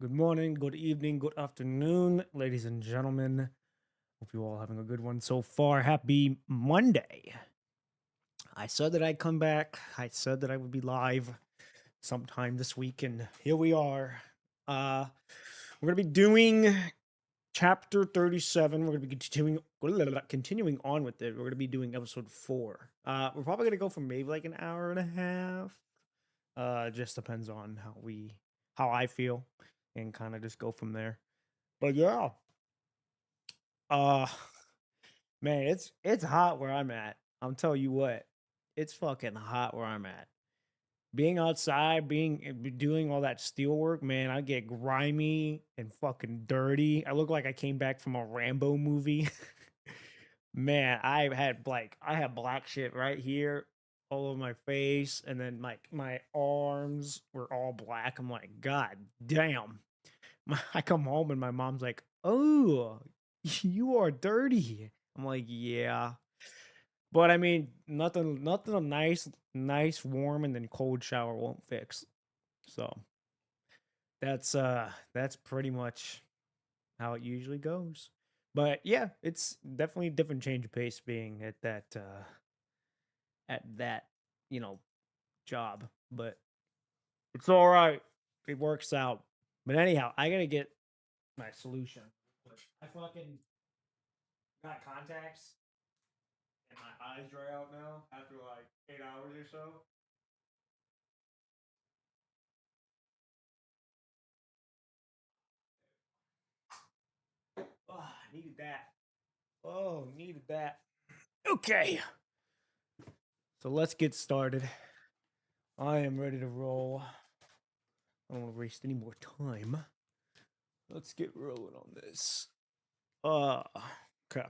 Good morning, good evening, good afternoon, ladies and gentlemen. Hope you all having a good one so far. Happy Monday. I said that I'd come back. I said that I would be live sometime this week, and here we are. Uh we're gonna be doing chapter 37. We're gonna be continuing on with it. We're gonna be doing episode 4. We're probably gonna go for maybe like an hour and a half. Just depends on how I feel and kind of just go from there. But yeah, uh man, it's hot where I'm at. I'm telling you what, it's fucking hot where I'm at. Being outside, doing all that steel work, man, I get grimy and fucking dirty. I look like I came back from a Rambo movie. Man, I had black shit right here all over my face, and then my arms were all black. I'm like, God damn. I come home and my mom's like, "Oh, you are dirty." I'm like, "Yeah." But I mean, nothing a nice warm and then cold shower won't fix. So, that's pretty much how it usually goes. But yeah, it's definitely a different change of pace being at that, you know, job, but it's all right. It works out. But anyhow, I got to get my solution. I fucking got contacts and my eyes dry out now after like 8 hours or so. Oh, I needed that. Oh, needed that. Okay, so let's get started. I am ready to roll. I don't want to waste any more time. Let's get rolling on this. Okay.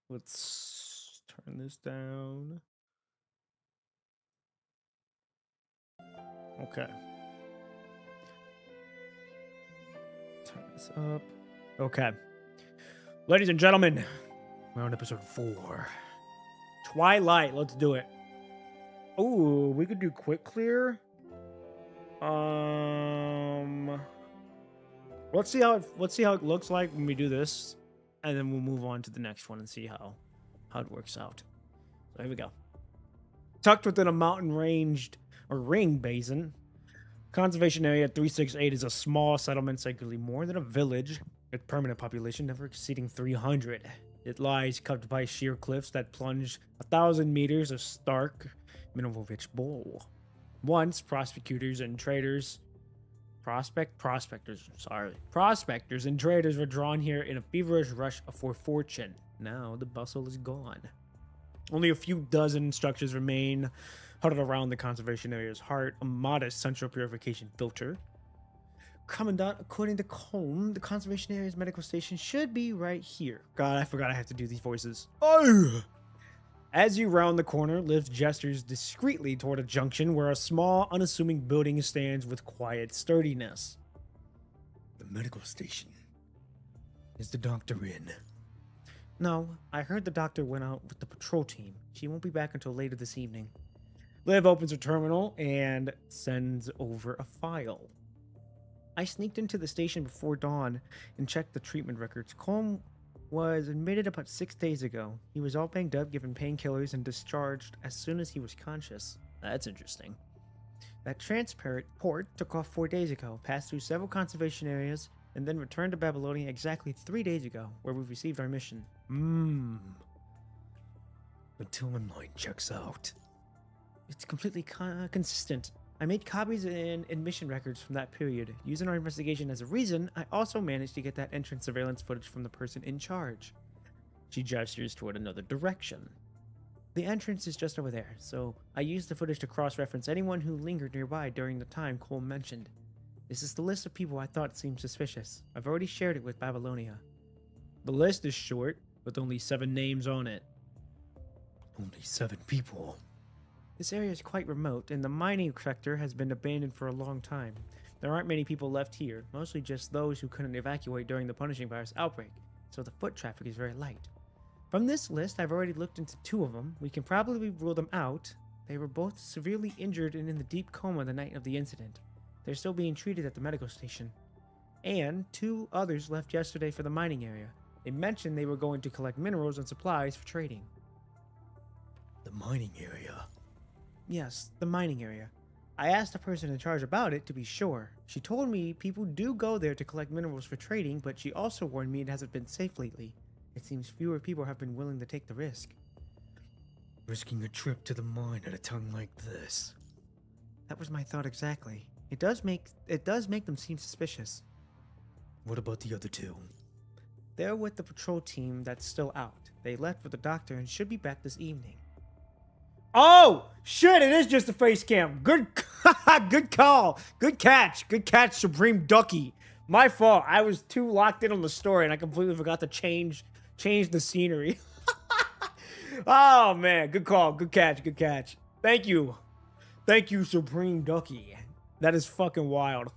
Let's turn this down. Okay. Turn this up. Okay. Ladies and gentlemen, we're on episode 4. Twilight, let's do it. Oh, we could do quick clear. Let's see how it looks like when we do this, and then we'll move on to the next one and see how it works out. So here we go. Tucked within a mountain ranged or ring basin, conservation area 368 is a small settlement, sacredly more than a village, with permanent population never exceeding 300. It lies cupped by sheer cliffs that plunge 1,000 meters of stark, mineral-rich bowl. Once, prospectors and traders were drawn here in a feverish rush for fortune. Now the bustle is gone. Only a few dozen structures remain huddled around the conservation area's heart, a modest central purification filter. Commandant, according to Colm, the conservation area's medical station should be right here. God, I forgot I have to do these voices. Oh! As you round the corner, Liv gestures discreetly toward a junction where a small, unassuming building stands with quiet sturdiness. The medical station. Is the doctor in? No, I heard the doctor went out with the patrol team. She won't be back until later this evening. Liv opens her terminal and sends over a file. I sneaked into the station before dawn and checked the treatment records. Colm was admitted about 6 days ago. He was all banged up, given painkillers, and discharged as soon as he was conscious. That's interesting. That transport took off 4 days ago, passed through several conservation areas, and then returned to Babylonia exactly 3 days ago, where we received our mission. The timeline checks out. It's completely consistent. I made copies and admission records from that period. Using our investigation as a reason, I also managed to get that entrance surveillance footage from the person in charge. She gestures toward another direction. The entrance is just over there, so I used the footage to cross-reference anyone who lingered nearby during the time Cole mentioned. This is the list of people I thought seemed suspicious. I've already shared it with Babylonia. The list is short, with only 7 names on it. Only 7 people. This area is quite remote, and the mining sector has been abandoned for a long time. There aren't many people left here, mostly just those who couldn't evacuate during the punishing virus outbreak, so the foot traffic is very light. From this list, I've already looked into 2 of them. We can probably rule them out. They were both severely injured and in the deep coma the night of the incident. They're still being treated at the medical station. And 2 others left yesterday for the mining area. They mentioned they were going to collect minerals and supplies for trading. The mining area? Yes, the mining area. I asked the person in charge about it to be sure. She told me people do go there to collect minerals for trading, but she also warned me it hasn't been safe lately. It seems fewer people have been willing to take the risk. Risking a trip to the mine at a time like this. That was my thought exactly. It does make them seem suspicious. What about the other 2? They're with the patrol team that's still out. They left with the doctor and should be back this evening. Oh, shit, it is just a face cam. Good good call. Good catch, Supreme Ducky. My fault. I was too locked in on the story and I completely forgot to change the scenery. Oh, man, good call. Good catch. Thank you, Supreme Ducky. That is fucking wild.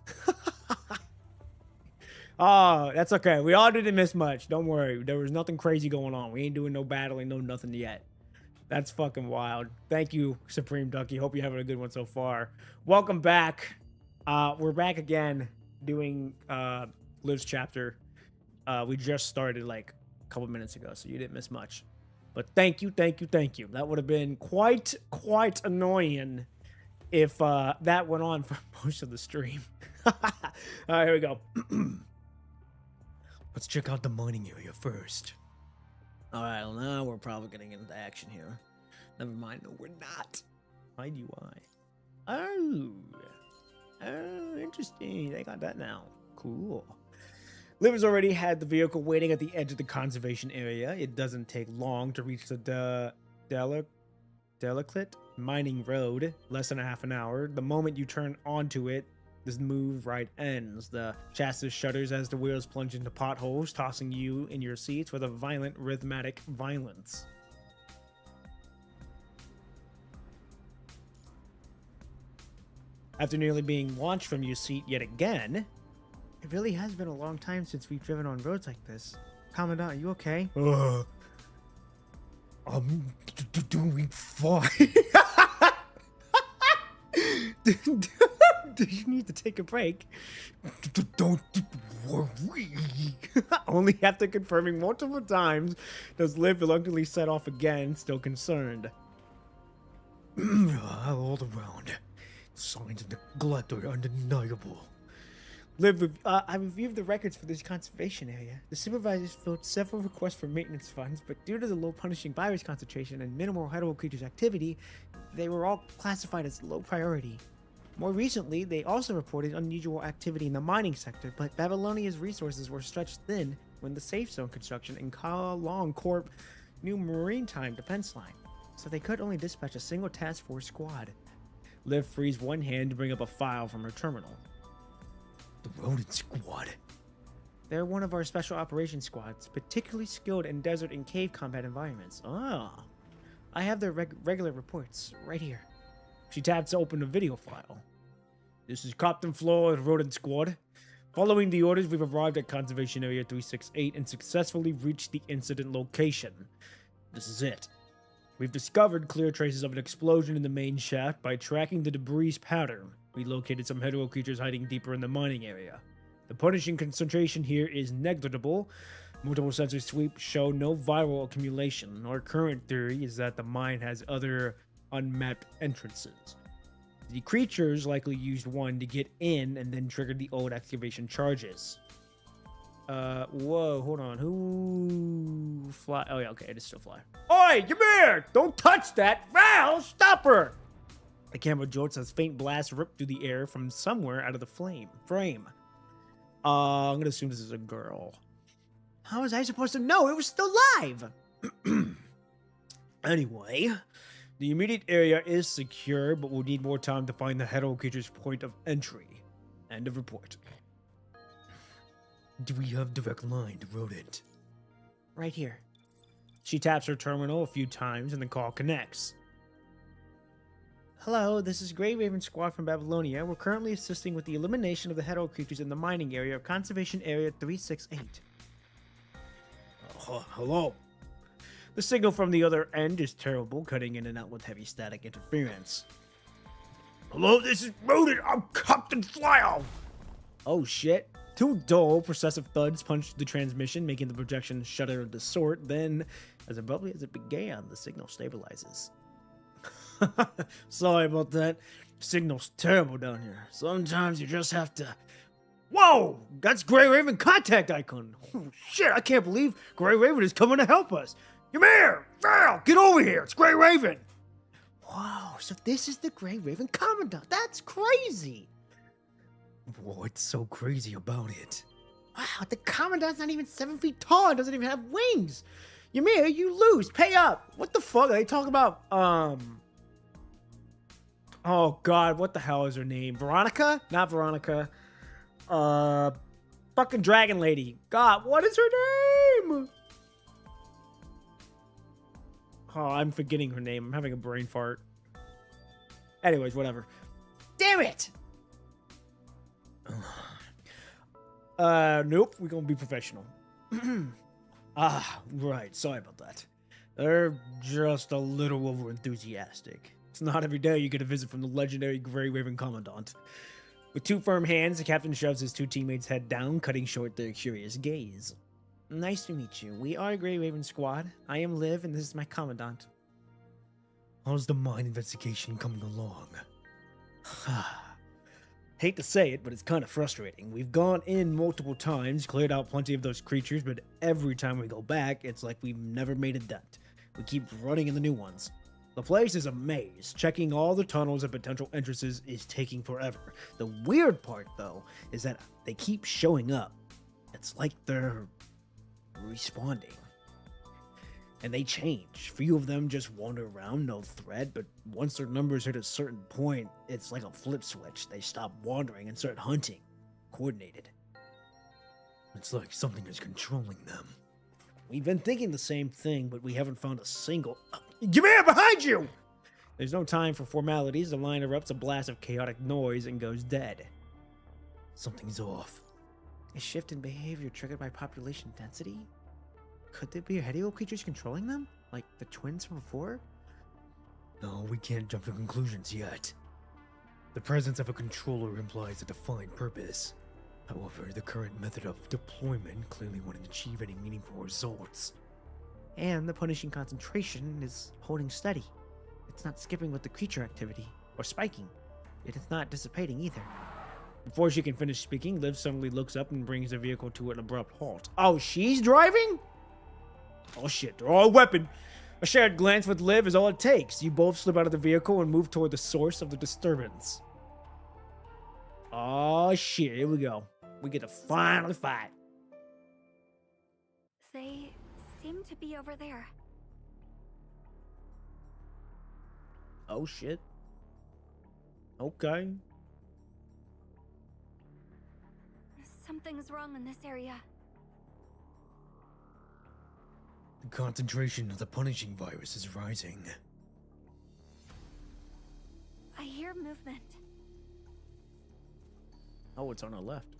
Oh, that's okay. We all didn't miss much. Don't worry. There was nothing crazy going on. We ain't doing no battling, no nothing yet. That's fucking wild. Thank you, Supreme Ducky. Hope you're having a good one so far. Welcome back. We're back again doing Liv's chapter. We just started like a couple minutes ago, so you didn't miss much. But thank you. That would have been quite annoying if that went on for most of the stream. All right, here we go. Let's check out the mining area first. Alright, well now we're probably getting into action here. Never mind, no we're not. Why do I? Oh, interesting. They got that now. Cool. Liv has already had the vehicle waiting at the edge of the conservation area. It doesn't take long to reach the Delicate mining road. Less than a half an hour. The moment you turn onto it, this move right ends. The chassis shudders as the wheels plunge into potholes, tossing you in your seats with a violent rhythmic violence. After nearly being launched from your seat yet again, it really has been a long time since we've driven on roads like this. Commandant, are you okay? I'm doing fine. Do you need to take a break? Don't worry. Only after confirming multiple times does Liv reluctantly set off again, still concerned. All around. Signs of neglect are undeniable. Liv, I reviewed the records for this conservation area. The supervisors filled several requests for maintenance funds, but due to the low punishing virus concentration and minimal hetero creatures activity, they were all classified as low priority. More recently, they also reported unusual activity in the mining sector, but Babylonia's resources were stretched thin when the safe zone construction in Kalong Corp new maritime defense line, so they could only dispatch a single task force squad. Liv frees one hand to bring up a file from her terminal. The rodent squad. They're one of our special operations squads, particularly skilled in desert and cave combat environments. Ah, I have their regular reports right here. She taps to open a video file. This is Captain Flo of the Rodent Squad. Following the orders, we've arrived at Conservation Area 368 and successfully reached the incident location. This is it. We've discovered clear traces of an explosion in the main shaft by tracking the debris pattern. We located some hetero creatures hiding deeper in the mining area. The punishing concentration here is negligible. Multiple sensor sweeps show no viral accumulation. Our current theory is that the mine has other unmapped entrances. The creatures likely used one to get in and then triggered the old excavation charges. Whoa, hold on. Who fly? Oh, yeah, okay, it is still fly. Oi, come here! Don't touch that! Val, stop her! The camera jolts as faint blasts rip through the air from somewhere out of the frame. I'm gonna assume this is a girl. How was I supposed to know it was still live? Anyway, the immediate area is secure, but we'll need more time to find the hetero creature's point of entry. End of report. Do we have direct line to rodent? Right here. She taps her terminal a few times and the call connects. Hello, this is Grey Raven Squad from Babylonia. We're currently assisting with the elimination of the hetero creatures in the mining area of Conservation Area 368. Hello. The signal from the other end is terrible, cutting in and out with heavy static interference. Hello, this is Rodent. I'm Captain Flyout. Oh shit. Two dull, processive thuds punched the transmission, making the projection shudder and distort. Then, as abruptly as it began, the signal stabilizes. Sorry about that. Signal's terrible down here. Sometimes you just have to... Whoa! That's Grey Raven contact icon. Oh, shit, I can't believe Grey Raven is coming to help us. Ymir! Val, get over here. It's Grey Raven. Wow, so this is the Grey Raven Commandant. That's crazy. What's so crazy about it? Wow, the Commandant's not even 7 feet tall and doesn't even have wings. Ymir, you lose. Pay up. What the fuck are they talking about? Oh, God, what the hell is her name? Veronica? Not Veronica. Fucking Dragon Lady. God, what is her name? Oh, I'm forgetting her name. I'm having a brain fart. Anyways, whatever. Damn it! Nope. We're gonna be professional. Right. Sorry about that. They're just a little over enthusiastic. It's not every day you get a visit from the legendary Grey Raven Commandant. With two firm hands, the captain shoves his two teammates' head down, cutting short their curious gaze. Nice to meet you. We are Grey Raven Squad. I am Liv, and this is my Commandant. How's the mine investigation coming along? Hate to say it, but it's kind of frustrating. We've gone in multiple times, cleared out plenty of those creatures, but every time we go back, it's like we've never made a dent. We keep running into new ones. The place is a maze. Checking all the tunnels and potential entrances is taking forever. The weird part, though, is that they keep showing up. It's like they're responding. And they change. Few of them just wander around, no threat, but once their numbers hit a certain point, it's like a flip switch. They stop wandering and start hunting. Coordinated. It's like something is controlling them. We've been thinking the same thing, but we haven't found a single... Ymir, behind you! There's no time for formalities. The line erupts a blast of chaotic noise and goes dead. Something's off. A shift in behavior triggered by population density? Could there be Hedial creatures controlling them? Like the twins from before? No, we can't jump to conclusions yet. The presence of a controller implies a defined purpose. However, the current method of deployment clearly wouldn't achieve any meaningful results. And the punishing concentration is holding steady. It's not skipping with the creature activity, or spiking. It is not dissipating either. Before she can finish speaking, Liv suddenly looks up and brings the vehicle to an abrupt halt. Oh, she's driving? Oh shit, they're all a weapon. A shared glance with Liv is all it takes. You both slip out of the vehicle and move toward the source of the disturbance. Oh shit, here we go. We get to finally fight. They seem to be over there. Oh shit. Okay. Something's wrong in this area. The concentration of the punishing virus is rising. I hear movement. Oh, it's on our left.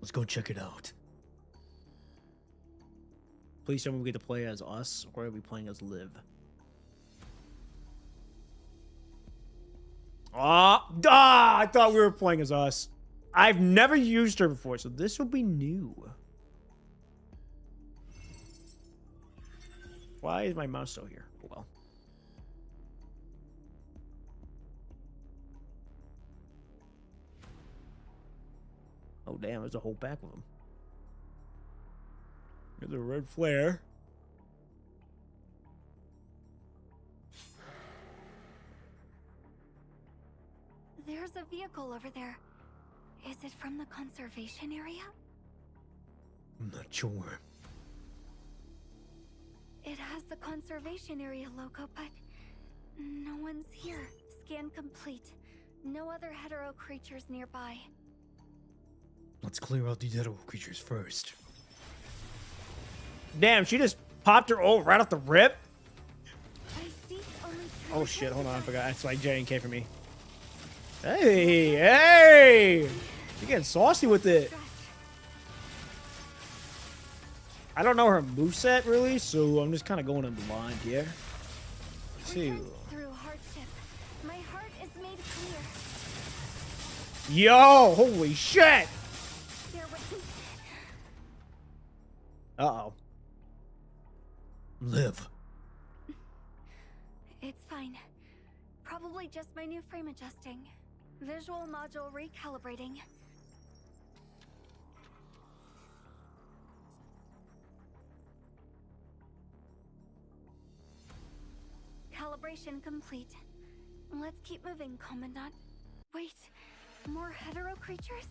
Let's go check it out. Please tell me we get to play as us, or are we playing as Liv? I thought we were playing as us. I've never used her before, so this will be new. Why is my mouse still here? Oh, well. Oh, damn, there's a whole pack of them. There's a red flare. There's a vehicle over there. Is it from the conservation area? I'm not sure. It has the conservation area logo, but no one's here. Scan complete. No other hetero creatures nearby. Let's clear out these hetero creatures first. Damn, she just popped her ult right off the rip? I see only Oh shit, hold on, I forgot. It's like J and K for me. Hey, hey! You're getting saucy with it. I don't know her moveset really, so I'm just kind of going in blind here. Two. Through hardship, my heart is made clear. Yo, holy shit! There was Uh-oh. Liv. It's fine. Probably just my new frame adjusting. Visual module recalibrating. Calibration complete. Let's keep moving, Commandant. Wait, more hetero creatures?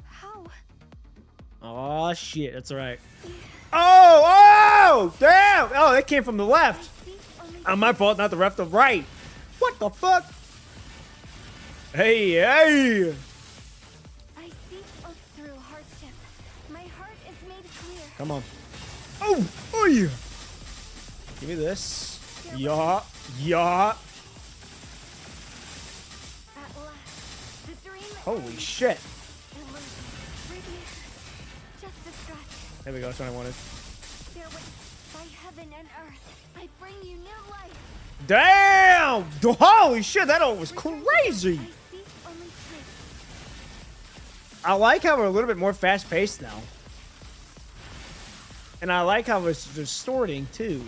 How? Oh shit, that's alright. Oh! Damn! Oh, that came from the left. My fault, not the left, the right. What the fuck? Hey! I see through hardship. My heart is made clear. Come on. Oh! Oh yeah! Give me this. Yeah. At last, the dream Holy shit. just a scratch. There we go, that's what I wanted. There was by heaven and earth. I bring you new life. Damn! Holy shit, that all was crazy! I see only truth. I like how we're a little bit more fast-paced now. And I like how it's distorting, too.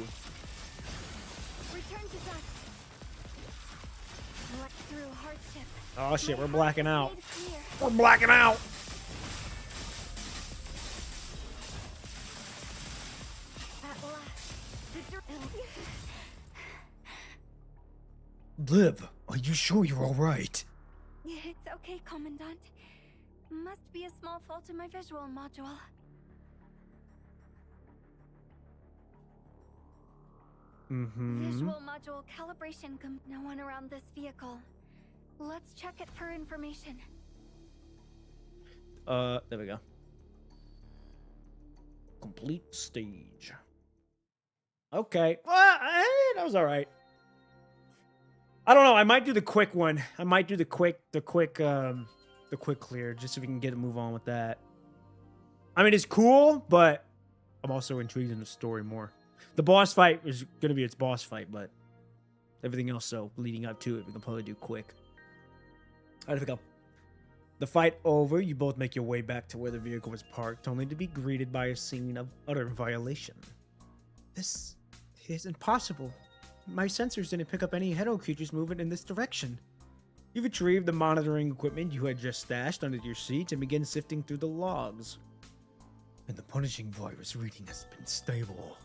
Return to dust. Let through hardship. Oh shit, My we're heart blacking is out. made clear. We're blacking out! At last, the Liv, are you sure you're alright? It's okay, Commandant. Must be a small fault in my visual module. Mm-hmm. Visual module calibration. No one around this vehicle. Let's check it for information. There we go. Complete stage. Okay. Well, that was alright. I don't know. I might do the quick one. I might do the quick clear, just so we can get a move on with that. I mean, it's cool, but I'm also intrigued in the story more. The boss fight is going to be its boss fight, but everything else, so leading up to it, we can probably do quick. All right, here we go. The fight over, you both make your way back to where the vehicle was parked, only to be greeted by a scene of utter violation. This is impossible. My sensors didn't pick up any hetero creatures moving in this direction. You've retrieved the monitoring equipment you had just stashed under your seat and begin sifting through the logs. And the punishing virus reading has been stable.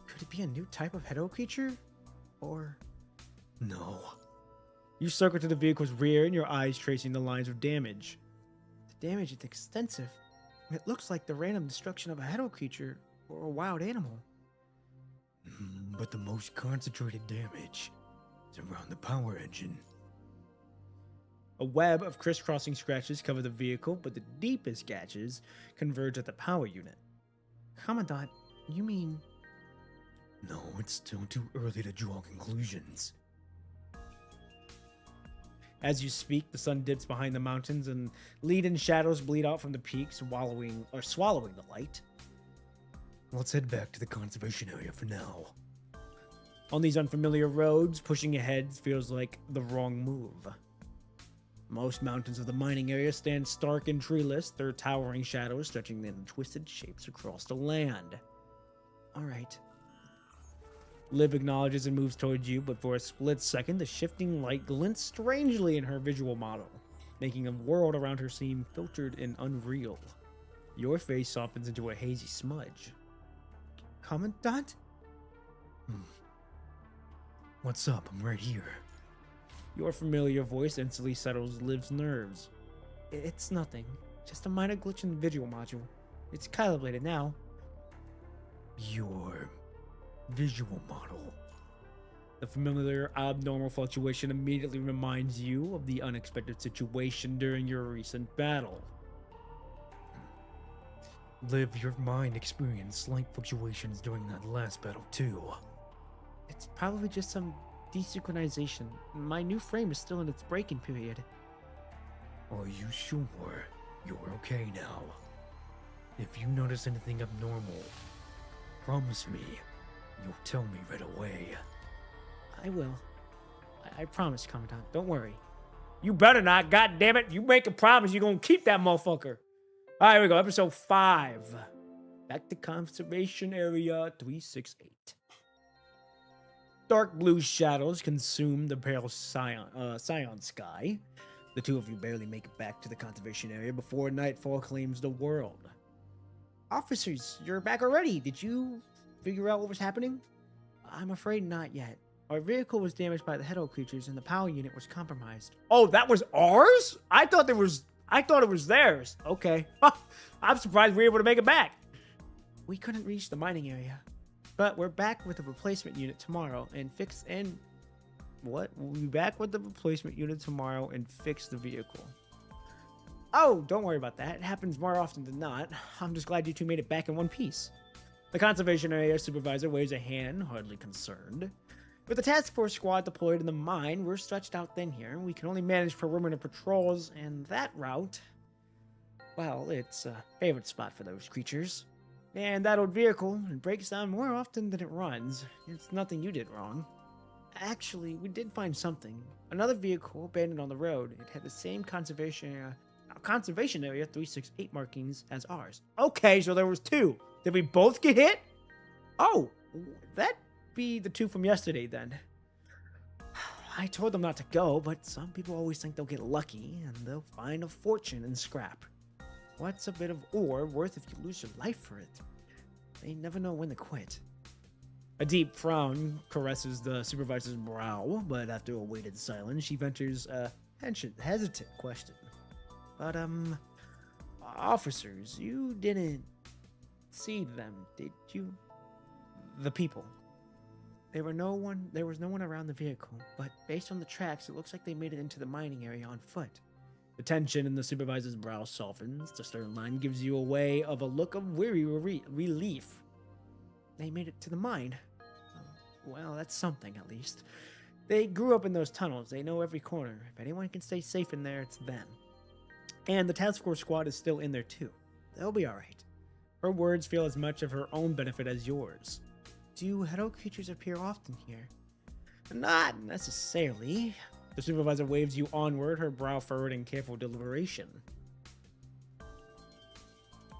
Could it be a new type of hetero creature? Or... No. You circle to the vehicle's rear and your eyes tracing the lines of damage. The damage is extensive. It looks like the random destruction of a hetero creature or a wild animal. But the most concentrated damage is around the power engine. A web of crisscrossing scratches cover the vehicle, but the deepest scratches converge at the power unit. Commandant, you mean... No, it's still too early to draw conclusions. As you speak, the sun dips behind the mountains and leaden shadows bleed out from the peaks, swallowing the light. Let's head back to the conservation area for now. On these unfamiliar roads, pushing ahead feels like the wrong move. Most mountains of the mining area stand stark and treeless, their towering shadows stretching in twisted shapes across the land. Alright. Liv acknowledges and moves towards you, but for a split second, the shifting light glints strangely in her visual model, making a world around her seem filtered and unreal. Your face softens into a hazy smudge. Commandant? What's up? I'm right here. Your familiar voice instantly settles Liv's nerves. It's nothing. Just a minor glitch in the visual module. It's calibrated now. Your visual model. The familiar abnormal fluctuation immediately reminds you of the unexpected situation during your recent battle. Liv, your mind experienced slight fluctuations during that last battle too. It's probably just some desynchronization. My new frame is still in its breaking period. Are you sure you're okay now? If you notice anything abnormal, promise me you'll tell me right away. I will. I promise, Commandant. Don't worry. You better not. God damn it. You make a promise, you're going to keep that motherfucker. All right, here we go. Episode 5. Back to Conservation Area 368. Dark blue shadows consume the pale cyan sky. The two of you barely make it back to the conservation area before nightfall claims the world. Officers, you're back already. Did you figure out what was happening? I'm afraid not yet. Our vehicle was damaged by the Hedo creatures and the power unit was compromised. Oh, that was ours? I thought it was theirs. Okay. I'm surprised we were able to make it back. We couldn't reach the mining area. But we're back with a replacement unit tomorrow and We'll be back with the replacement unit tomorrow and fix the vehicle. Oh, don't worry about that. It happens more often than not. I'm just glad you two made it back in one piece. The conservation area supervisor waves a hand, hardly concerned. With the task force squad deployed in the mine, we're stretched out thin here. We can only manage perimeter patrols, and that route, well, it's a favorite spot for those creatures. And that old vehicle, it breaks down more often than it runs. It's nothing you did wrong. Actually, we did find something. Another vehicle abandoned on the road. It had the same conservation area 368 markings as ours. Okay, so there was 2. Did we both get hit? Oh, that'd be the 2 from yesterday then. I told them not to go, but some people always think they'll get lucky and they'll find a fortune in scrap. What's a bit of ore worth if you lose your life for it? They never know when to quit. A deep frown caresses the supervisor's brow, but after a weighted silence, she ventures a hesitant question. But, officers, you didn't see them, did you? The people. There was no one around the vehicle, but based on the tracks, it looks like they made it into the mining area on foot. The tension in the supervisor's brow softens. The stern line gives you a way of a look of weary relief. They made it to the mine. Well, that's something, at least. They grew up in those tunnels. They know every corner. If anyone can stay safe in there, it's them. And the task force squad is still in there, too. They'll be alright. Her words feel as much of her own benefit as yours. Do Hedo creatures appear often here? Not necessarily. The supervisor waves you onward, her brow furrowed in careful deliberation.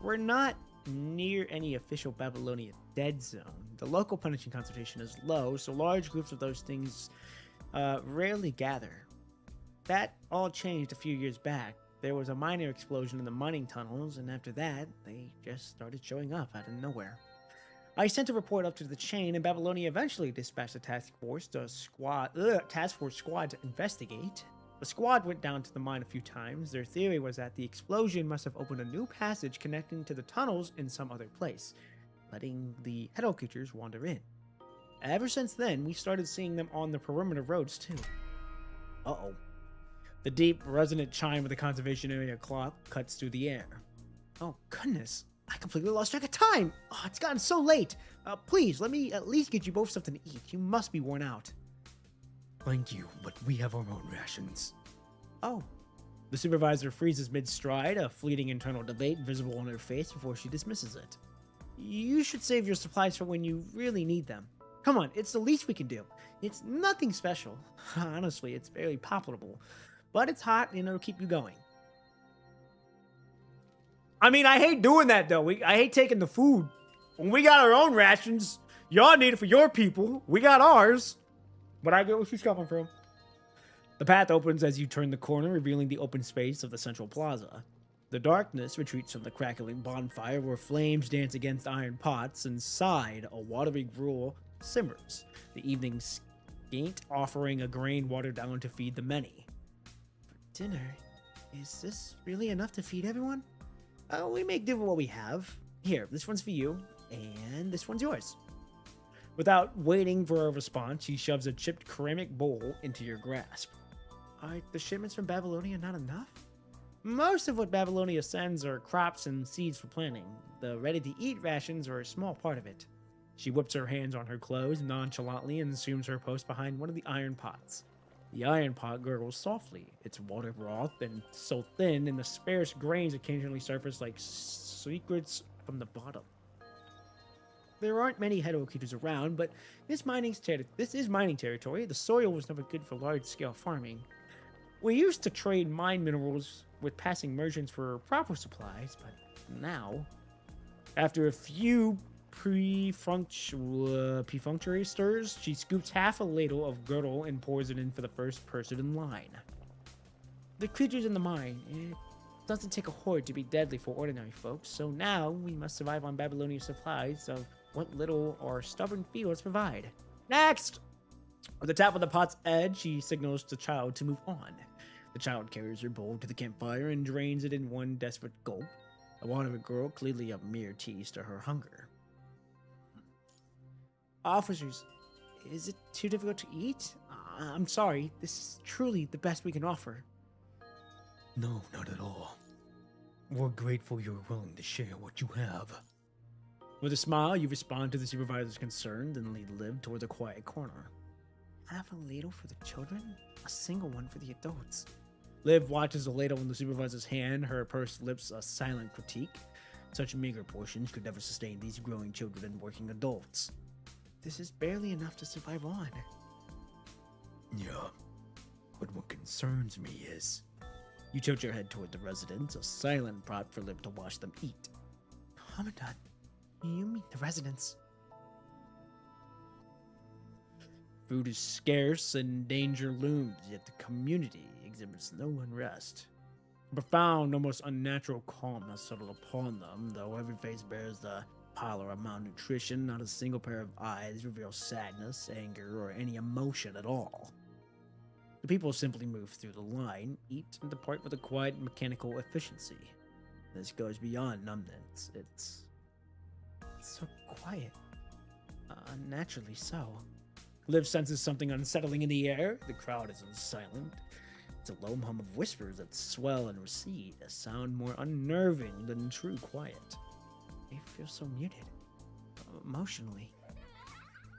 We're not near any official Babylonia dead zone. The local punishing concentration is low, so large groups of those things rarely gather. That all changed a few years back. There was a minor explosion in the mining tunnels, and after that, they just started showing up out of nowhere. I sent a report up to the chain, and Babylonia eventually dispatched a task force squad to investigate. The squad went down to the mine a few times. Their theory was that the explosion must have opened a new passage connecting to the tunnels in some other place, letting the Hedo creatures wander in. Ever since then, we started seeing them on the perimeter roads too. Uh-oh. The deep, resonant chime of the conservation area clock cuts through the air. Oh, goodness. I completely lost track of time. Oh, it's gotten so late. Please, let me at least get you both something to eat. You must be worn out. Thank you, but we have our own rations. Oh. The supervisor freezes mid-stride, a fleeting internal debate visible on her face before she dismisses it. You should save your supplies for when you really need them. Come on, it's the least we can do. It's nothing special. Honestly, it's fairly palatable. But it's hot and it'll keep you going. I mean, I hate doing that, though. I hate taking the food. When we got our own rations, y'all need it for your people. We got ours. But I get where she's coming from. The path opens as you turn the corner, revealing the open space of the central plaza. The darkness retreats from the crackling bonfire where flames dance against iron pots. Inside, a watery gruel simmers, the evening scant offering a grain watered down to feed the many. For dinner, is this really enough to feed everyone? We make do with what we have. Here, this one's for you, and this one's yours. Without waiting for a response, she shoves a chipped ceramic bowl into your grasp. Are the shipments from Babylonia not enough? Most of what Babylonia sends are crops and seeds for planting. The ready-to-eat rations are a small part of it. She whips her hands on her clothes nonchalantly and assumes her post behind one of the iron pots. The iron pot gurgles softly, its water broth and so thin, and the sparse grains occasionally surface like secrets from the bottom. There aren't many hetero creatures around, but this is mining territory. The soil was never good for large-scale farming. We used to trade mine minerals with passing merchants for proper supplies, but now, after a few perfunctory stirs, she scoops half a ladle of girdle and pours it in for the first person in line. The creatures in the mine, it doesn't take a horde to be deadly for ordinary folks, so now we must survive on Babylonian supplies of what little our stubborn fields provide. Next! With the tap of the pot's edge, she signals the child to move on. The child carries her bowl to the campfire and drains it in one desperate gulp. The wandering girl, clearly a mere tease to her hunger. Officers, is it too difficult to eat? I'm sorry, this is truly the best we can offer. No, not at all. We're grateful you're willing to share what you have. With a smile, you respond to the supervisor's concern, then lead Liv toward the quiet corner. Half a ladle for the children? A single one for the adults. Liv watches the ladle in the supervisor's hand, her pursed lips a silent critique. Such meager portions could never sustain these growing children and working adults. This is barely enough to survive on. Yeah, but what concerns me is... You tilt your head toward the residents, a silent prod for Liv to watch them eat. Commandant, you meet the residents. Food is scarce and danger looms, yet the community exhibits no unrest. A profound, almost unnatural calm has settled upon them, though every face bears the pallor of malnutrition. Not a single pair of eyes reveals sadness, anger, or any emotion at all. The people simply move through the line, eat, and depart with a quiet mechanical efficiency. This goes beyond numbness. It's so quiet. Unnaturally so. Liv senses something unsettling in the air. The crowd isn't silent. It's a low hum of whispers that swell and recede, a sound more unnerving than true quiet. They feel so muted, emotionally.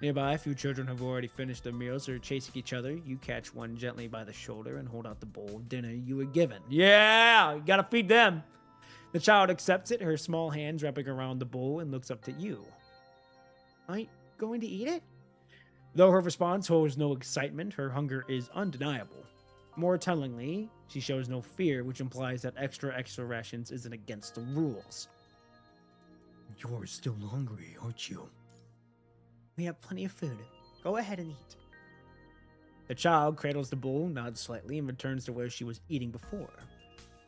Nearby, a few children have already finished their meals or are chasing each other. You catch one gently by the shoulder and hold out the bowl of dinner you were given. Yeah, you gotta feed them. The child accepts it, her small hands wrapping around the bowl, and looks up to you. Aren't you going to eat it? Though her response holds no excitement, her hunger is undeniable. More tellingly, she shows no fear, which implies that extra rations isn't against the rules. You're still hungry, aren't you? We have plenty of food. Go ahead and eat. The child cradles the bowl, nods slightly, and returns to where she was eating before.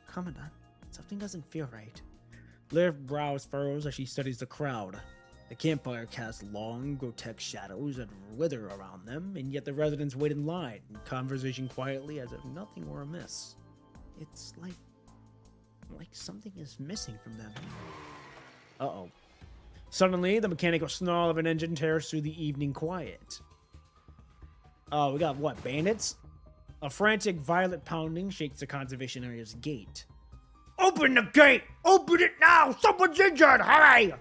Commandant, something doesn't feel right. Liv brows furrows as she studies the crowd. The campfire casts long, grotesque shadows that wither around them, and yet the residents wait in line, in conversation quietly as if nothing were amiss. It's like something is missing from them. Uh-oh. Suddenly, the mechanical snarl of an engine tears through the evening quiet. Oh, we got what, bandits? A frantic, violent pounding shakes the conservation area's gate. Open the gate! Open it now! Someone's injured! Hurry!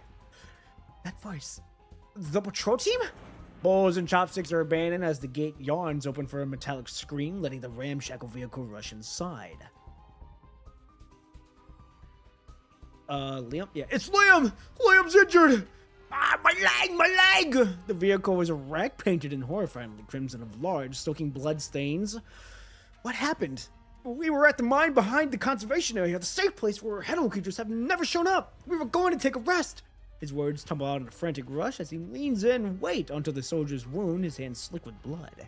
That voice. The patrol team? Bowls and chopsticks are abandoned as the gate yawns open for a metallic scream, letting the ramshackle vehicle rush inside. Liam? Yeah, it's Liam! Liam's injured! Ah, my leg! The vehicle was a wreck, painted in horrifyingly crimson of large, soaking blood stains. What happened? We were at the mine behind the conservation area, the safe place where hetero creatures have never shown up. We were going to take a rest. His words tumble out in a frantic rush as he leans in, weight onto the soldier's wound, his hands slick with blood.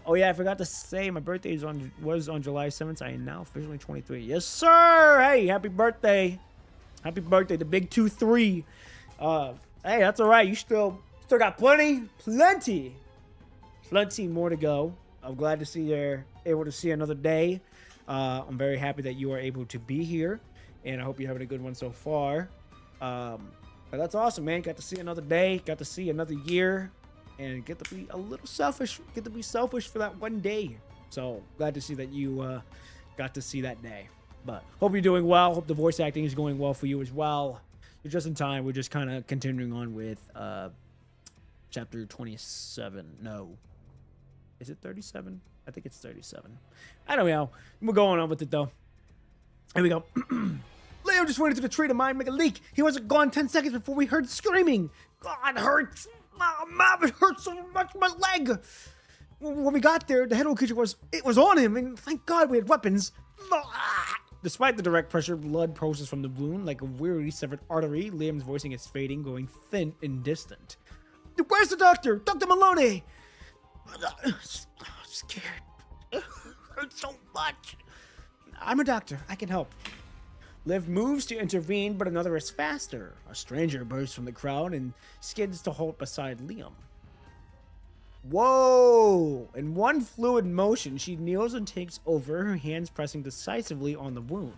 Oh yeah, I forgot to say my birthday was on July 7th. I am now officially 23. Yes, sir! Hey, happy birthday! Happy birthday, the big 2-3. Hey, that's all right. You still got plenty more to go. I'm glad to see you're able to see another day. I'm very happy that you are able to be here, and I hope you're having a good one so far. But that's awesome, man. Got to see another day, got to see another year, and get to be a little selfish. Get to be selfish for that one day. So glad to see that you got to see that day. But hope you're doing well. Hope the voice acting is going well for you as well. You're just in time. We're just kind of continuing on with chapter 27. No. Is it 37? I think it's 37. I don't know. We're going on with it, though. Here we go. Leo just went into the tree to mine, make a leak. He wasn't gone 10 seconds before we heard screaming. God, it hurts. Oh, Mom, it hurts so much, my leg. When we got there, the head creature was on him, and thank God we had weapons. Despite the direct pressure, blood pours from the wound like a weary severed artery. Liam's voicing is fading, going thin and distant. Where's the doctor? Dr. Maloney! I'm scared. It hurts so much. I'm a doctor. I can help. Liv moves to intervene, but another is faster. A stranger bursts from the crowd and skids to halt beside Liam. Whoa! In one fluid motion, she kneels and takes over, her hands pressing decisively on the wound.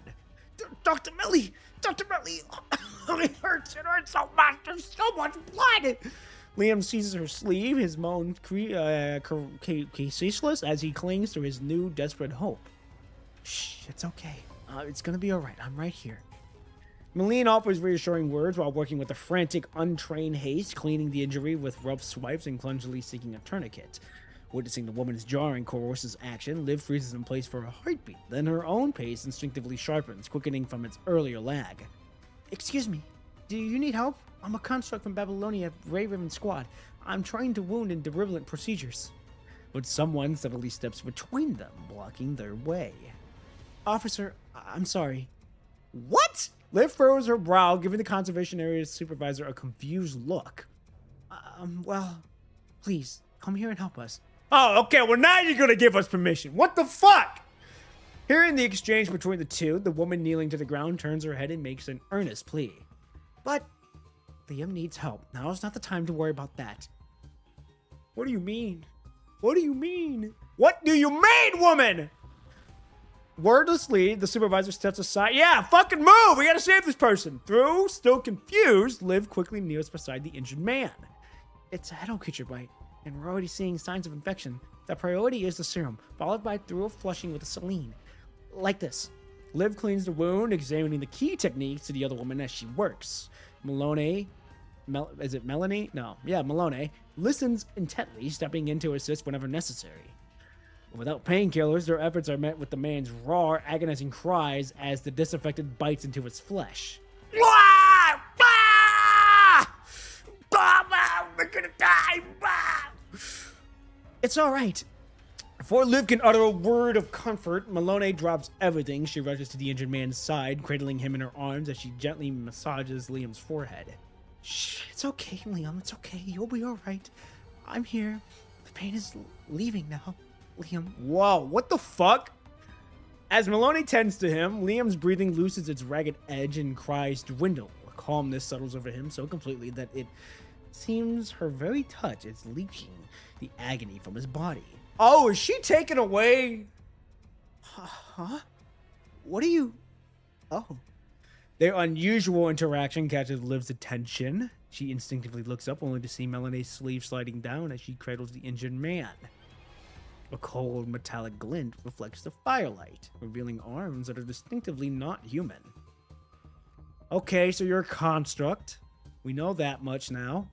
Dr. Millie! Dr. Millie! It hurts so much! There's so much blood! Liam seizes her sleeve, his moan ceaseless as he clings to his new desperate hope. Shh, it's okay. It's gonna be alright. I'm right here. Malene offers reassuring words while working with a frantic, untrained haste, cleaning the injury with rough swipes and clumsily seeking a tourniquet. Witnessing the woman's jarring, coercive action, Liv freezes in place for a heartbeat. Then her own pace instinctively sharpens, quickening from its earlier lag. Excuse me, do you need help? I'm a construct from Babylonia, Ray Riven Squad. I'm trying to wound in derivative procedures. But someone suddenly steps between them, blocking their way. Officer, I'm sorry. What? Liv furrows her brow, giving the conservation area's supervisor a confused look. Well, please, come here and help us. Oh, okay, well now you're gonna give us permission. What the fuck? Hearing the exchange between the two, the woman kneeling to the ground turns her head and makes an earnest plea. But Liam needs help. Now's not the time to worry about that. What do you mean? What do you mean? What do you mean, woman? Wordlessly, the supervisor steps aside. Yeah, fucking move! We gotta save this person! Through, still confused, Liv quickly kneels beside the injured man. It's a head creature bite, and we're already seeing signs of infection. The priority is the serum, followed by thorough flushing with a saline. Like this. Liv cleans the wound, examining the key techniques to the other woman as she works. Maloney, is it Melanie? No. Yeah, Maloney listens intently, stepping in to assist whenever necessary. Without painkillers, their efforts are met with the man's raw, agonizing cries as the disinfectant bites into his flesh. We're gonna die! It's alright. Before Liv can utter a word of comfort, Maloney drops everything. She rushes to the injured man's side, cradling him in her arms as she gently massages Liam's forehead. Shh, it's okay, Liam. It's okay. You'll be alright. I'm here. The pain is leaving now. Liam. Whoa, what the fuck? As Maloney tends to him, Liam's breathing loosens its ragged edge and cries dwindle. A calmness settles over him so completely that it seems her very touch is leaching the agony from his body. Oh, is she taken away? Huh? What are you... Oh. Their unusual interaction catches Liv's attention. She instinctively looks up, only to see Melanie's sleeve sliding down as she cradles the injured man. A cold metallic glint reflects the firelight, revealing arms that are distinctively not human. Okay, so you're a construct. We know that much now.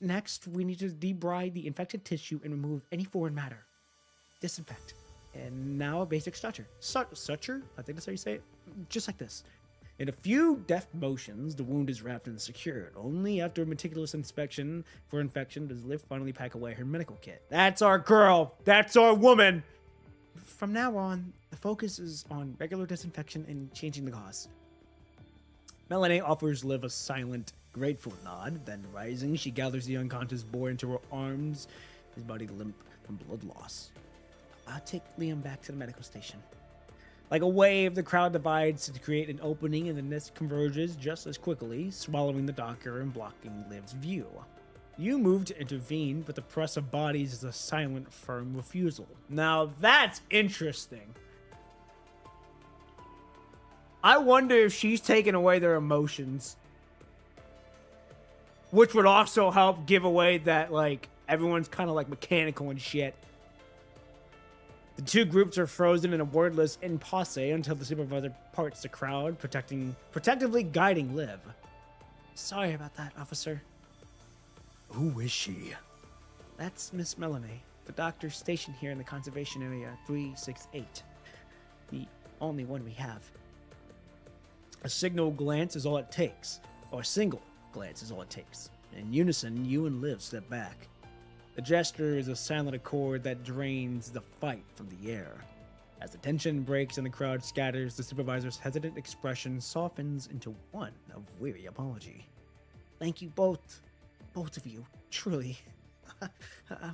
Next, we need to debride the infected tissue and remove any foreign matter. Disinfect. And now a basic suture. Suture? I think that's how you say it. Just like this. In a few deft motions, the wound is wrapped and secured. Only after a meticulous inspection for infection does Liv finally pack away her medical kit. That's our girl! That's our woman! From now on, the focus is on regular disinfection and changing the gauze. Melanie offers Liv a silent, grateful nod. Then rising, she gathers the unconscious boy into her arms, his body limp from blood loss. I'll take Liam back to the medical station. Like a wave, the crowd divides to create an opening, and the nest converges just as quickly, swallowing the doctor and blocking Liv's view. You move to intervene, but the press of bodies is a silent, firm refusal. Now that's interesting. I wonder if she's taking away their emotions. Which would also help give away that, like, everyone's kind of like mechanical and shit. The two groups are frozen in a wordless impasse until the supervisor parts the crowd, protectively guiding Liv. Sorry about that, officer. Who is she? That's Miss Melanie, the doctor stationed here in the conservation area 368. The only one we have. A signal glance is all it takes, or a single glance is all it takes. In unison, you and Liv step back. The gesture is a silent accord that drains the fight from the air. As the tension breaks and the crowd scatters, the supervisor's hesitant expression softens into one of weary apology. Thank you both of you, truly.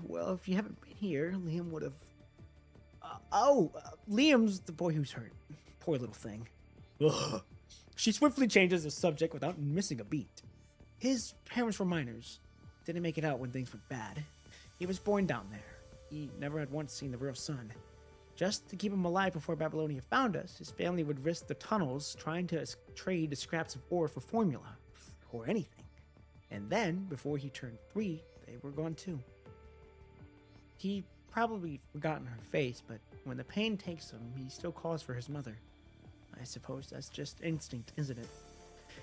Well, if you haven't been here, Liam would have... Liam's the boy who's hurt. Poor little thing. Ugh. She swiftly changes the subject without missing a beat. His parents were minors. Didn't make it out when things went bad. He was born down there. He never had once seen the real sun. Just to keep him alive before Babylonia found us, his family would risk the tunnels trying to trade the scraps of ore for formula, or anything. And then, before he turned 3, they were gone too. He probably forgotten her face, but when the pain takes him, he still calls for his mother. I suppose that's just instinct, isn't it?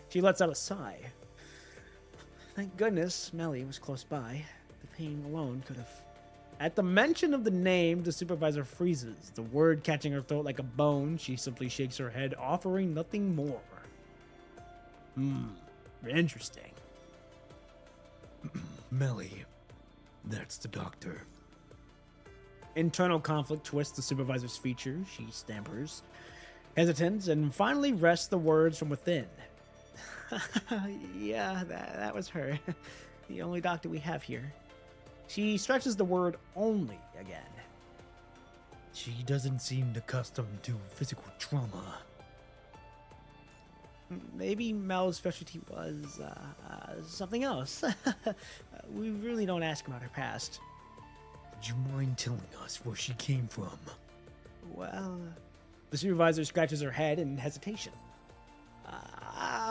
She lets out a sigh. Thank goodness Melly was close by. The pain alone could have... At the mention of the name, the supervisor freezes, the word catching her throat like a bone. She simply shakes her head, offering nothing more. Interesting. Melly, that's the doctor. Internal conflict twists the supervisor's features. She stammers, hesitates, and finally rests the words from within. Yeah, that was her. The only doctor we have here. She stretches the word only again. She doesn't seem accustomed to physical trauma. Maybe Mel's specialty was something else. We really don't ask about her past. Would you mind telling us where she came from? Well, the supervisor scratches her head in hesitation.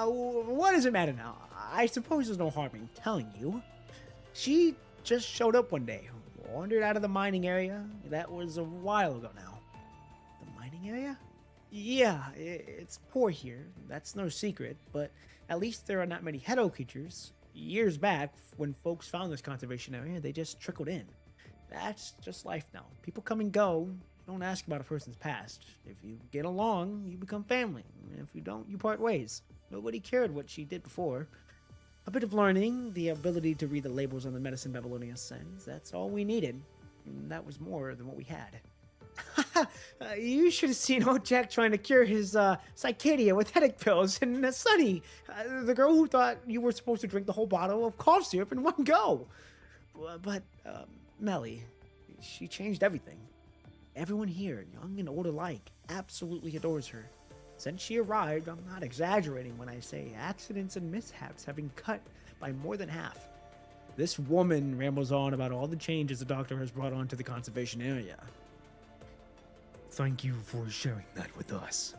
What does it matter now? I suppose there's no harm in telling you. She just showed up one day, wandered out of the mining area. That was a while ago now. The mining area? Yeah, it's poor here. That's no secret, but at least there are not many Hedo creatures. Years back, when folks found this conservation area, they just trickled in. That's just life now. People come and go. Don't ask about a person's past. If you get along, you become family. If you don't, you part ways. Nobody cared what she did before. A bit of learning, the ability to read the labels on the medicine Babylonia sends. That's all we needed. And that was more than what we had. You should have seen old Jack trying to cure his Cicadia with headache pills, and Sunny, the girl who thought you were supposed to drink the whole bottle of cough syrup in one go. But Melly, she changed everything. Everyone here, young and old alike, absolutely adores her. Since she arrived, I'm not exaggerating when I say accidents and mishaps have been cut by more than half. This woman rambles on about all the changes the doctor has brought onto the conservation area. Thank you for sharing that with us.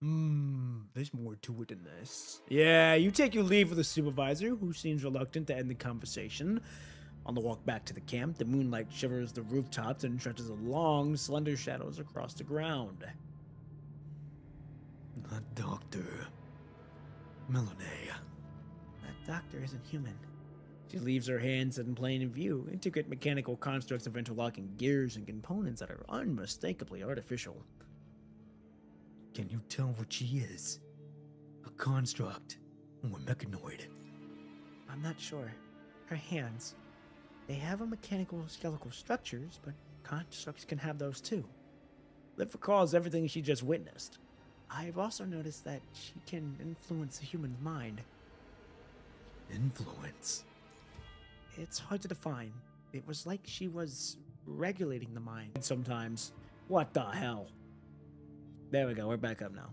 There's more to it than this. Yeah, you take your leave of the supervisor, who seems reluctant to end the conversation. On the walk back to the camp, the moonlight shivers the rooftops and stretches long, slender shadows across the ground. That doctor... Melanie. That doctor isn't human. She leaves her hands in plain view, intricate mechanical constructs of interlocking gears and components that are unmistakably artificial. Can you tell what she is? A construct or mechanoid? I'm not sure. Her hands. They have a mechanical skeletal structures, but constructs can have those too. Liv recalls everything she just witnessed. I've also noticed that she can influence a human's mind. Influence? It's hard to define. It was like she was regulating the mind sometimes. What the hell? There we go, we're back up now.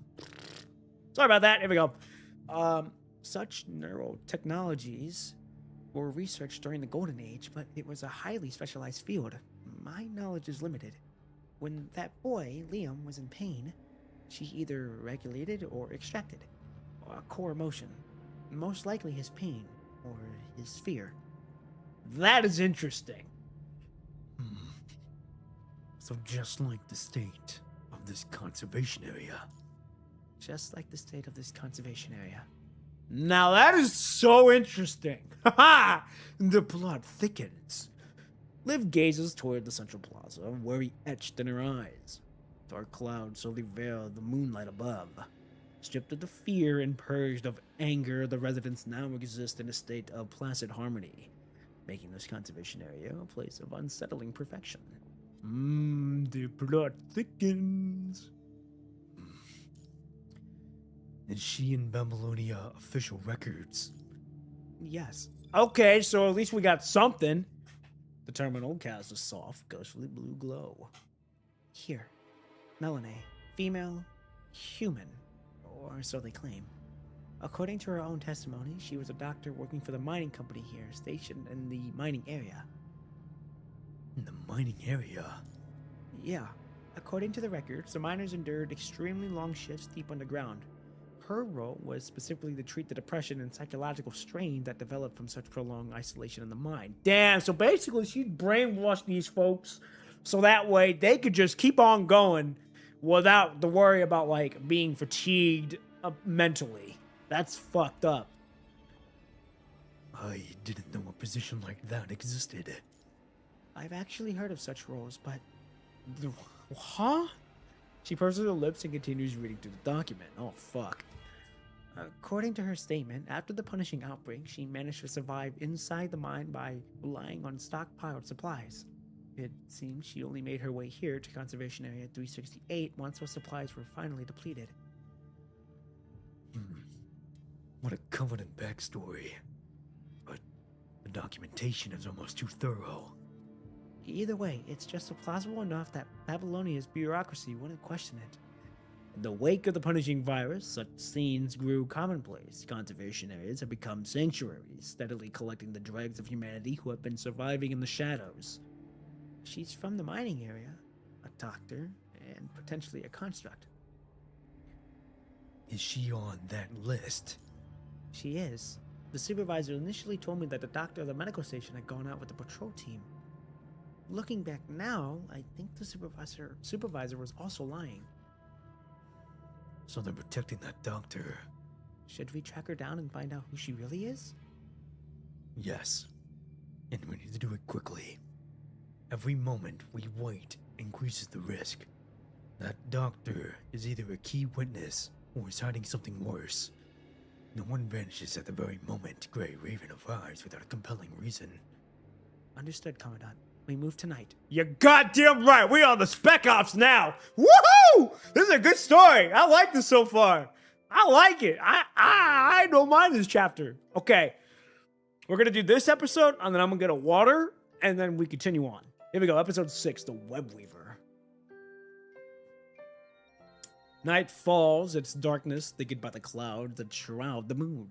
Sorry about that, here we go. Such neurotechnologies were researched during the Golden Age, but it was a highly specialized field. My knowledge is limited. When that boy, Liam, was in pain, she either regulated or extracted a core emotion. Most likely his pain or his fear. That is interesting. So just like the state of this conservation area. Just like the state of this conservation area. Now that is so interesting. Ha! The plot thickens. Liv gazes toward the central plaza, worry etched in her eyes. Dark clouds slowly veil the moonlight above. Stripped of the fear and purged of anger, the residents now exist in a state of placid harmony, making this conservation area a place of unsettling perfection. The plot thickens. Is she in Babylonia official records? Yes. Okay, so at least we got something. The terminal casts a soft, ghostly blue glow. Here, Melanie, female, human, or so they claim. According to her own testimony, she was a doctor working for the mining company here, stationed in the mining area. In the mining area? Yeah. According to the records, the miners endured extremely long shifts deep underground. Her role was specifically to treat the depression and psychological strain that developed from such prolonged isolation in the mine. Damn, so basically she brainwashed these folks so that way they could just keep on going without the worry about, like, being fatigued mentally. That's fucked up. I didn't know a position like that existed. I've actually heard of such roles, but... Huh? She purses her lips and continues reading through the document. Oh, fuck. According to her statement, after the punishing outbreak, she managed to survive inside the mine by relying on stockpiled supplies. It seems she only made her way here to Conservation Area 368 once those supplies were finally depleted. What a covenant backstory. But the documentation is almost too thorough. Either way, it's just plausible enough that Babylonia's bureaucracy wouldn't question it. In the wake of the punishing virus, such scenes grew commonplace. Conservation areas have become sanctuaries, steadily collecting the dregs of humanity who have been surviving in the shadows. She's from the mining area, a doctor, and potentially a construct. Is she on that list? She is. The supervisor initially told me that the doctor of the medical station had gone out with the patrol team. Looking back now, I think the supervisor was also lying. So they're protecting that doctor. Should we track her down and find out who she really is? Yes. And we need to do it quickly. Every moment we wait increases the risk. That doctor is either a key witness or is hiding something worse. No one vanishes at the very moment Grey Raven arrives without a compelling reason. Understood, Commandant. We move tonight. You're goddamn right. We on the Spec Ops now. Woohoo! This is a good story. I like this so far. I like it. I don't mind this chapter. Okay. We're going to do this episode, and then I'm going to get a water, and then we continue on. Here we go. Episode 6, The Web Weaver. Night falls. It's darkness, thickened by the clouds that shroud the moon.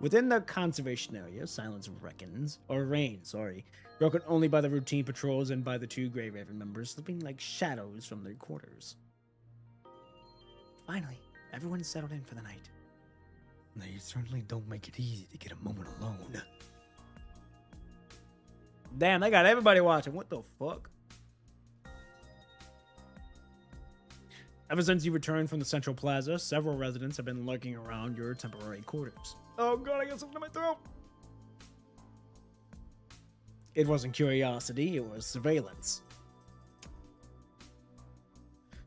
Within the conservation area, silence reigns, broken only by the routine patrols and by the 2 Grey Raven members slipping like shadows from their quarters. Finally, everyone's settled in for the night. They certainly don't make it easy to get a moment alone. Damn, they got everybody watching. What the fuck? Ever since you returned from the Central Plaza, several residents have been lurking around your temporary quarters. Oh god, I got something in my throat! It wasn't curiosity, it was surveillance.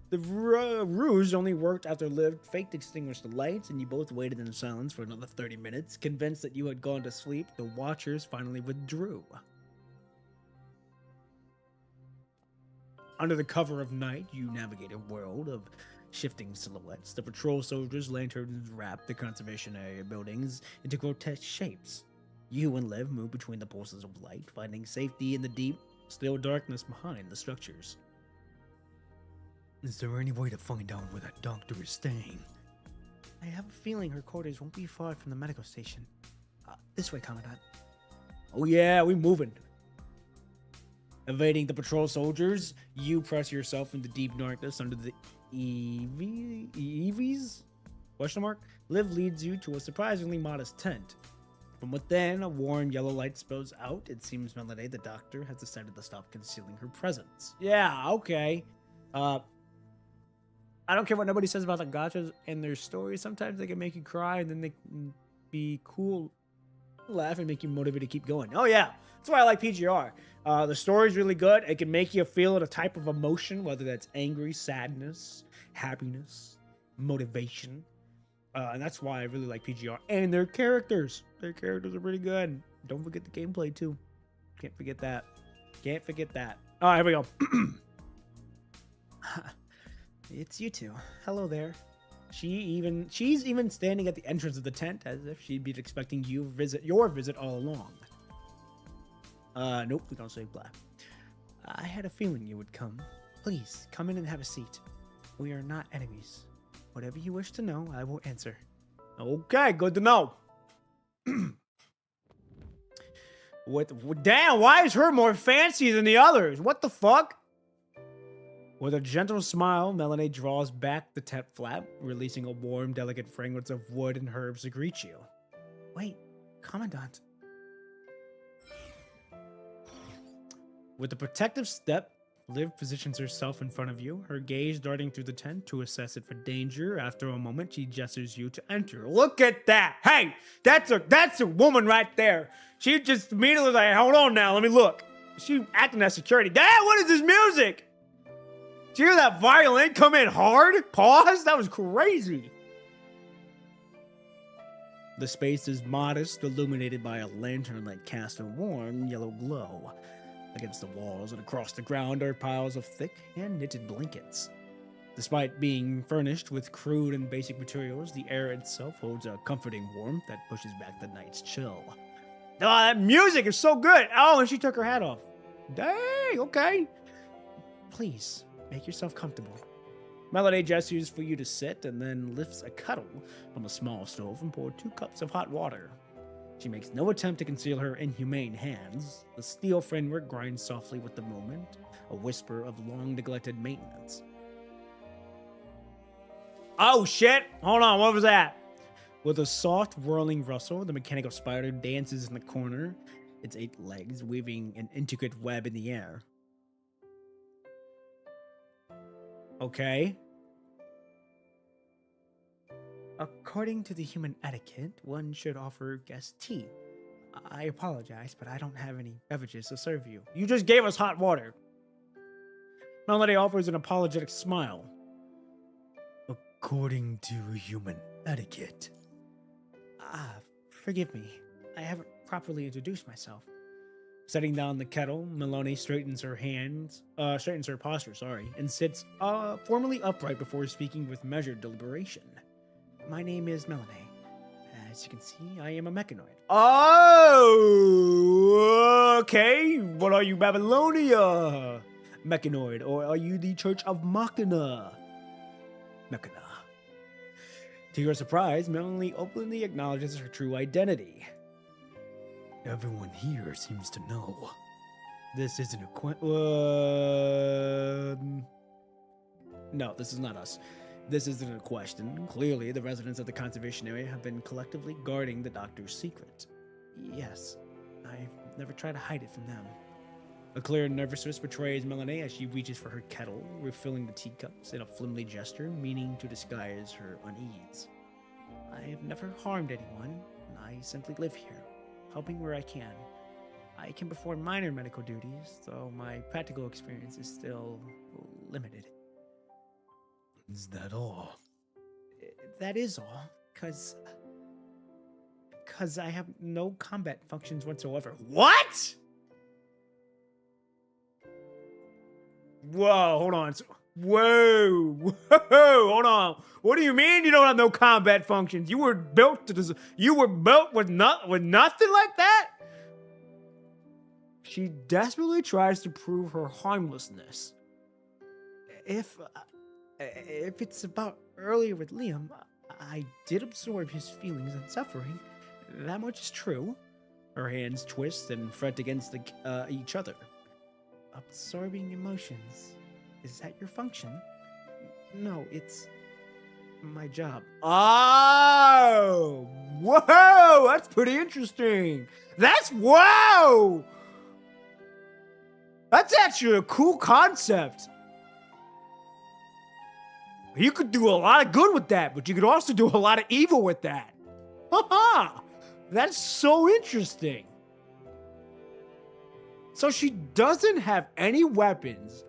The ruse only worked after Liv faked extinguished the lights, and you both waited in silence for another 30 minutes. Convinced that you had gone to sleep, the Watchers finally withdrew. Under the cover of night, you navigate a world of shifting silhouettes. The patrol soldiers' lanterns wrap the conservation area buildings into grotesque shapes. You and Liv move between the pulses of light, finding safety in the deep, still darkness behind the structures. Is there any way to find out where that doctor is staying? I have a feeling her quarters won't be far from the medical station. This way, Commandant. Oh yeah, we moving. Evading the patrol soldiers, you press yourself into deep darkness under the eaves? Question mark? Liv leads you to a surprisingly modest tent. From within, a warm yellow light spills out. It seems Melody, the doctor, has decided to stop concealing her presence. Yeah, okay. I don't care what nobody says about the gachas and their stories. Sometimes they can make you cry, and then they can be cool, laugh, and make you motivated to keep going. Oh yeah, that's why I like PGR. The story's really good. It can make you feel a type of emotion, whether that's angry, sadness, happiness, motivation. And that's why I really like PGR. And their characters. Their characters are pretty good. Don't forget the gameplay, too. Can't forget that. Can't forget that. All right, here we go. It's you two. Hello there. She's even standing at the entrance of the tent as if she'd be expecting your visit all along. Nope, we don't say blah. I had a feeling you would come. Please, come in and have a seat. We are not enemies. Whatever you wish to know, I will answer. Okay, good to know. Damn, why is her more fancy than the others? What the fuck? With a gentle smile, Melanie draws back the tent flap, releasing a warm, delicate fragrance of wood and herbs to greet you. Wait, Commandant. With a protective step, Liv positions herself in front of you, her gaze darting through the tent to assess it for danger. After a moment, she gestures you to enter. Look at that! Hey, that's a woman right there. She just immediately was like, hold on now, let me look. She acting as security. Dad, what is this music? Did you hear that violin come in hard? Pause? That was crazy. The space is modest, illuminated by a lantern that casts a warm yellow glow. Against the walls and across the ground are piles of thick and knitted blankets. Despite being furnished with crude and basic materials, the air itself holds a comforting warmth that pushes back the night's chill. Oh, that music is so good! Oh, and she took her hat off. Dang, okay. Please, make yourself comfortable. Melody gestures for you to sit and then lifts a kettle from a small stove and pours 2 cups of hot water. She makes no attempt to conceal her inhumane hands. The steel framework grinds softly with the moment, a whisper of long-neglected maintenance. Oh shit! Hold on, what was that? With a soft, whirling rustle, the mechanical spider dances in the corner, its 8 legs weaving an intricate web in the air. Okay. According to the human etiquette, one should offer guests tea. I apologize, but I don't have any beverages to serve you. You just gave us hot water. Melody offers an apologetic smile. According to human etiquette. Forgive me. I haven't properly introduced myself. Setting down the kettle, Melanie straightens her posture, and sits formally upright before speaking with measured deliberation. My name is Melanie. As you can see, I am a mechanoid. Oh, okay. What are you, Babylonia? Mechanoid, or are you the Church of Machina? Mechana. To your surprise, Melanie openly acknowledges her true identity. Everyone here seems to know. This isn't a No, this is not us. This isn't a question. Clearly, the residents of the conservation area have been collectively guarding the doctor's secret. Yes, I've never tried to hide it from them. A clear nervousness betrays Melanie as she reaches for her kettle, refilling the teacups in a flimsy gesture, meaning to disguise her unease. I have never harmed anyone. I simply live here, helping where I can. I can perform minor medical duties, though my practical experience is still limited. Is that all? That is all, cause I have no combat functions whatsoever. What? Whoa, hold on. Whoa, hold on. What do you mean you don't have no combat functions? You were built with nothing like that? She desperately tries to prove her harmlessness. If it's about earlier with Liam, I did absorb his feelings and suffering. That much is true. Her hands twist and fret against each other. Absorbing emotions. Is that your function? No, it's my job. Oh! Whoa! That's pretty interesting. Whoa! That's actually a cool concept. You could do a lot of good with that, but you could also do a lot of evil with that. Haha! That's so interesting. So she doesn't have any weapons,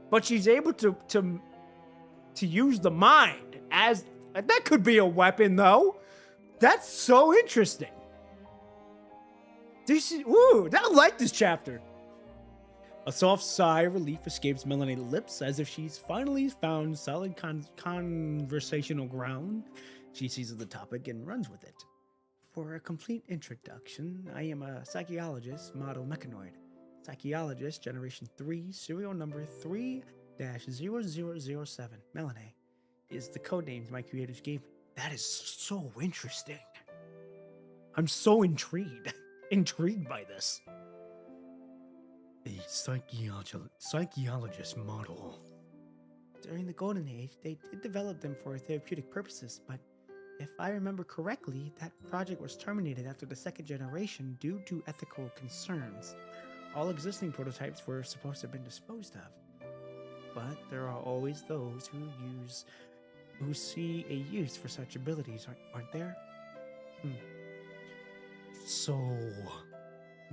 but she's able to use the mind as that could be a weapon though. That's so interesting. I like this chapter. A soft sigh of relief escapes Melana's lips as if she's finally found solid conversational ground. She seizes the topic and runs with it. For a complete introduction, I am a psychologist, model mechanoid. Psychologist, Generation 3, serial number 3-0007. Melanie is the codenames my creators gave me. That is so interesting. I'm so intrigued by this. A psychologist model. During the Golden Age, they did develop them for therapeutic purposes, but if I remember correctly, that project was terminated after the second generation due to ethical concerns. All existing prototypes were supposed to have been disposed of. But there are always those who see a use for such abilities, aren't there? So,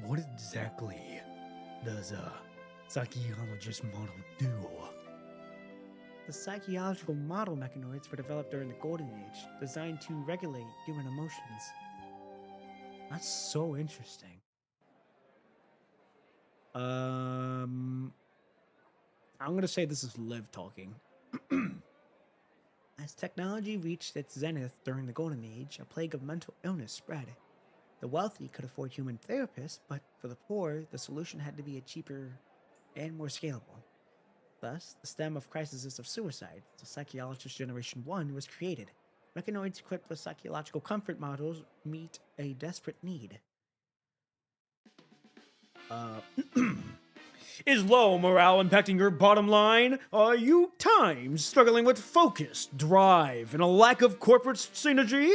what exactly does a psychologist model do? The psychological model mechanoids were developed during the Golden Age, designed to regulate human emotions. That's so interesting. I'm gonna say this is Liv talking. As technology reached its zenith during the Golden Age, a plague of mental illness spread. The wealthy could afford human therapists, but for the poor, the solution had to be cheaper and more scalable. Thus, the stem of crises of suicide, the Psychologist Generation 1, was created. Mechanoids equipped with psychological comfort models meet a desperate need. Is low morale impacting your bottom line? Are you struggling with focus, drive, and a lack of corporate synergy?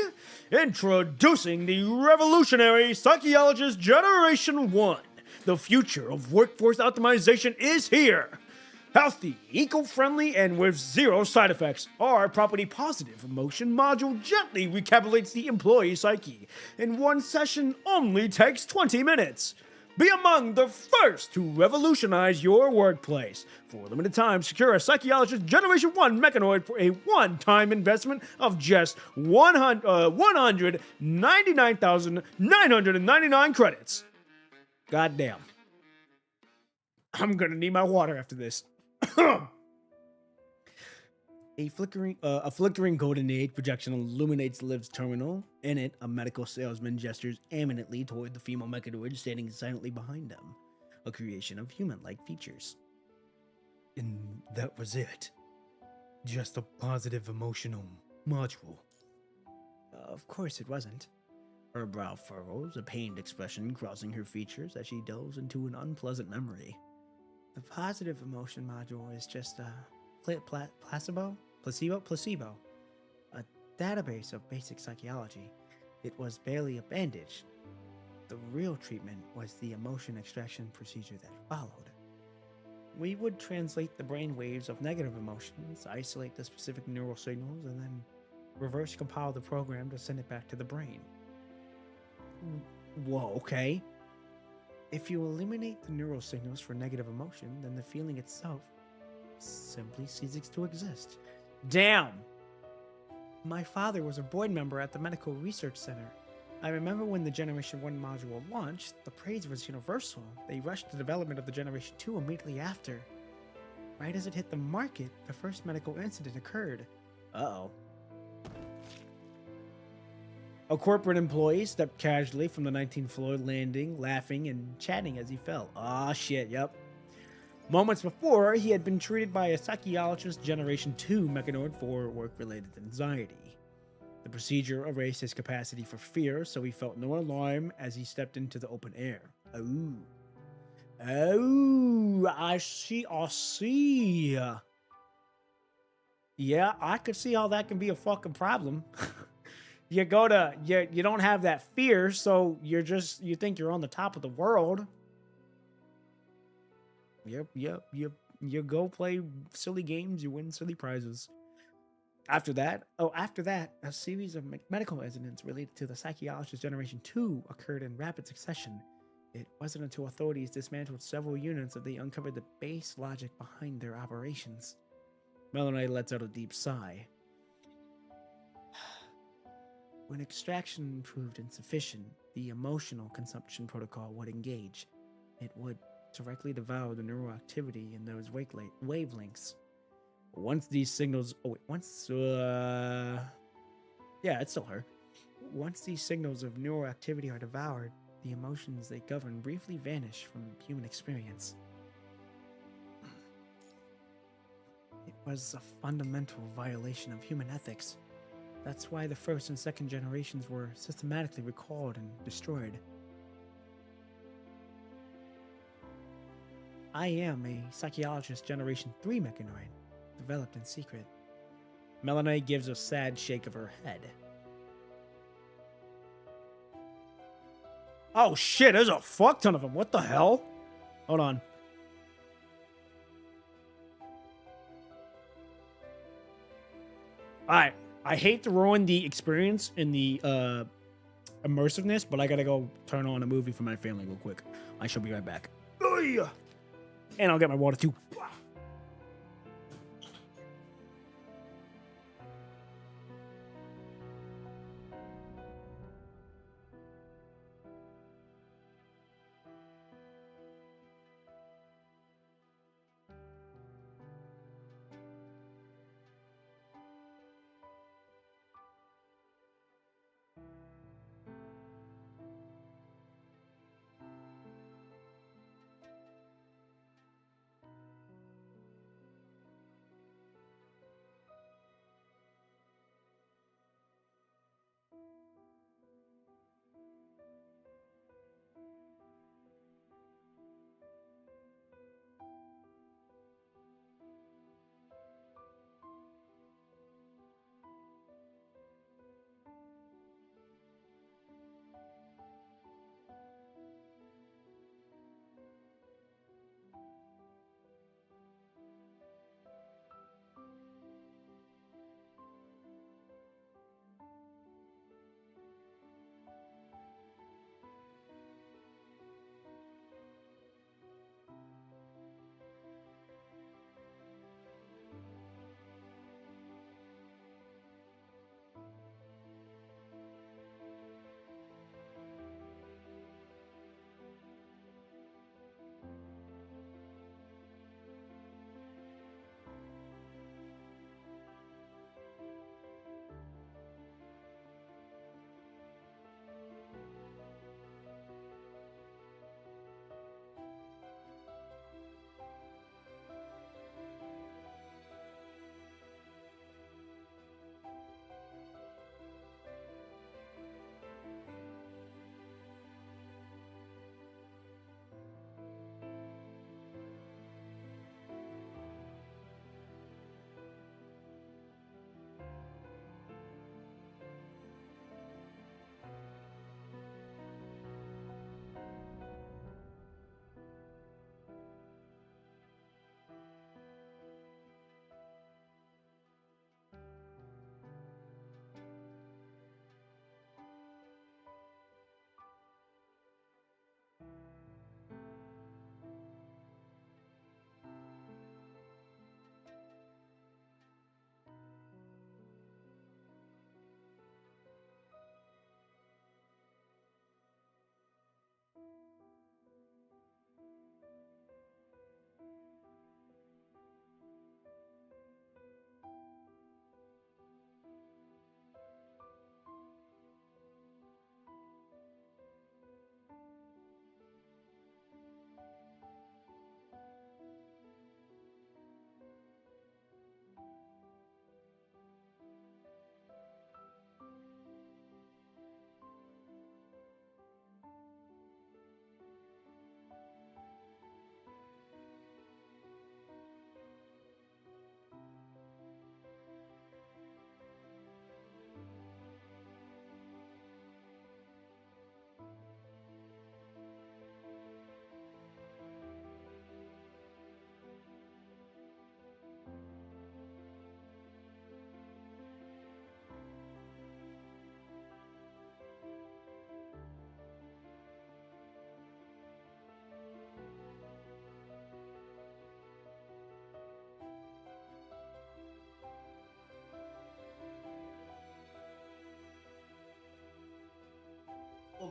Introducing the revolutionary Psychologist Generation 1. The future of workforce optimization is here. Healthy, eco-friendly, and with zero side effects, our property-positive emotion module gently recapitulates the employee psyche. In one session only takes 20 minutes. Be among the first to revolutionize your workplace. For a limited time, secure a Psychologist Generation 1 Mechanoid for a one-time investment of just 199,999 credits. Goddamn. I'm gonna need my water after this. A flickering golden age projection illuminates Liv's terminal. In it, a medical salesman gestures eminently toward the female mechanoid standing silently behind them, a creation of human-like features. And that was it. Just a positive emotional module. Of course it wasn't. Her brow furrows, a pained expression crossing her features as she delves into an unpleasant memory. The positive emotion module is just a placebo, a database of basic psychology. It was barely a bandage. The real treatment was the emotion extraction procedure that followed. We would translate the brain waves of negative emotions, isolate the specific neural signals, and then reverse compile the program to send it back to the brain. Whoa, okay. If you eliminate the neural signals for negative emotion, then the feeling itself simply ceases to exist. Damn! My father was a board member at the Medical Research Center. I remember when the Generation 1 module launched, the praise was universal. They rushed the development of the Generation 2 immediately after. Right as it hit the market, the first medical incident occurred. Uh-oh. A corporate employee stepped casually from the 19th floor landing, laughing and chatting as he fell. Ah, shit, yep. Moments before, he had been treated by a Psychologist Generation 2 mechanoid for work-related anxiety. The procedure erased his capacity for fear, so he felt no alarm as he stepped into the open air. Oh. Oh, I see. Yeah, I could see how that can be a fucking problem. You don't have that fear, so you think you're on the top of the world. Yep. You go play silly games, you win silly prizes. After that, a series of medical incidents related to the psychologist Generation 2 occurred in rapid succession. It wasn't until authorities dismantled several units that they uncovered the base logic behind their operations. Melanie lets out a deep sigh. When extraction proved insufficient, the emotional consumption protocol would engage. It would directly devour the neural activity in those wavelengths. Once these signals, yeah, it's still her. Once these signals of neural activity are devoured, the emotions they govern briefly vanish from human experience. It was a fundamental violation of human ethics. That's why the first and second generations were systematically recalled and destroyed. I am a psychologist Generation 3 mechanoid, developed in secret. Melanie gives a sad shake of her head. Oh shit, there's a fuck ton of them. What the hell? Hold on. Alright. I hate to ruin the experience in the immersiveness, but I gotta go turn on a movie for my family real quick. I shall be right back. And I'll get my water too.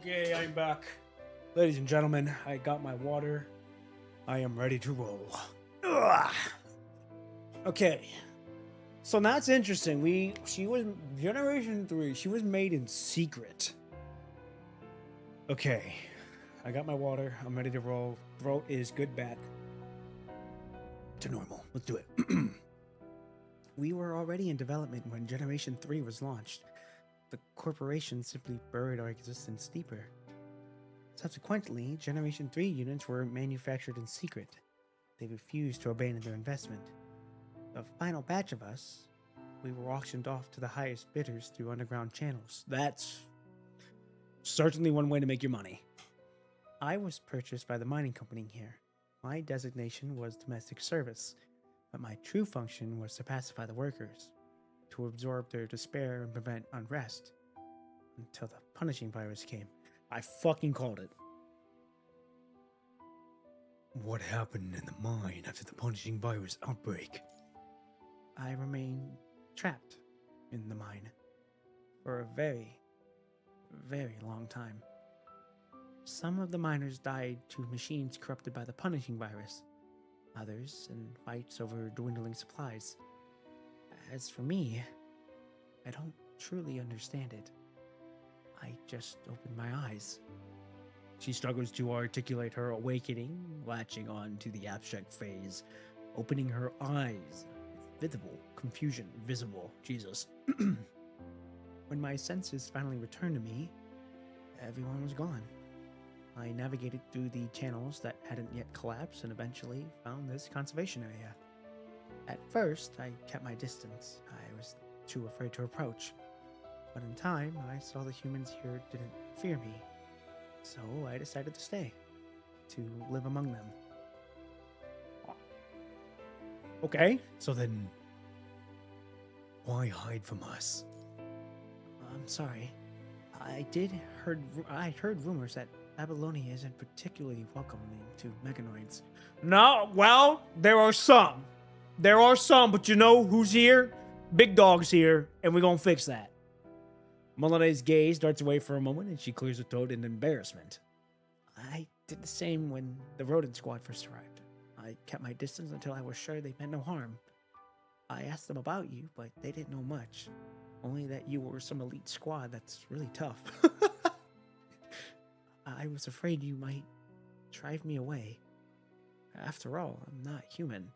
Okay, I'm back. Ladies and gentlemen, I got my water. I am ready to roll. Ugh. Okay. So that's interesting. She was Generation 3. She was made in secret. Okay. I got my water. I'm ready to roll. Throat is good back to normal. Let's do it. We were already in development when Generation 3 was launched. The corporation simply buried our existence deeper. Subsequently, Generation 3 units were manufactured in secret. They refused to abandon their investment. The final batch of us, we were auctioned off to the highest bidders through underground channels. That's certainly one way to make your money. I was purchased by the mining company here. My designation was domestic service, but my true function was to pacify the workers, to absorb their despair and prevent unrest, until the punishing virus came. I fucking called it. What happened in the mine after the punishing virus outbreak? I remained trapped in the mine for a very, very long time. Some of the miners died to machines corrupted by the punishing virus, others in fights over dwindling supplies. As for me, I don't truly understand it. I just opened my eyes. She struggles to articulate her awakening, latching on to the abstract phase, opening her eyes. Visible, confusion, visible, Jesus. When my senses finally returned to me, everyone was gone. I navigated through the channels that hadn't yet collapsed and eventually found this conservation area. At first, I kept my distance. I was too afraid to approach. But in time, I saw the humans here didn't fear me. So I decided to stay, to live among them. Okay. So then, why hide from us? I'm sorry. I heard rumors that Babylonia isn't particularly welcoming to mechanoids. No, well, there are some. There are some, but you know who's here? Big Dog's here, and we're gonna fix that. Moline's gaze darts away for a moment, and she clears her throat in embarrassment. I did the same when the rodent squad first arrived. I kept my distance until I was sure they meant no harm. I asked them about you, but they didn't know much. Only that you were some elite squad that's really tough. I was afraid you might drive me away. After all, I'm not human.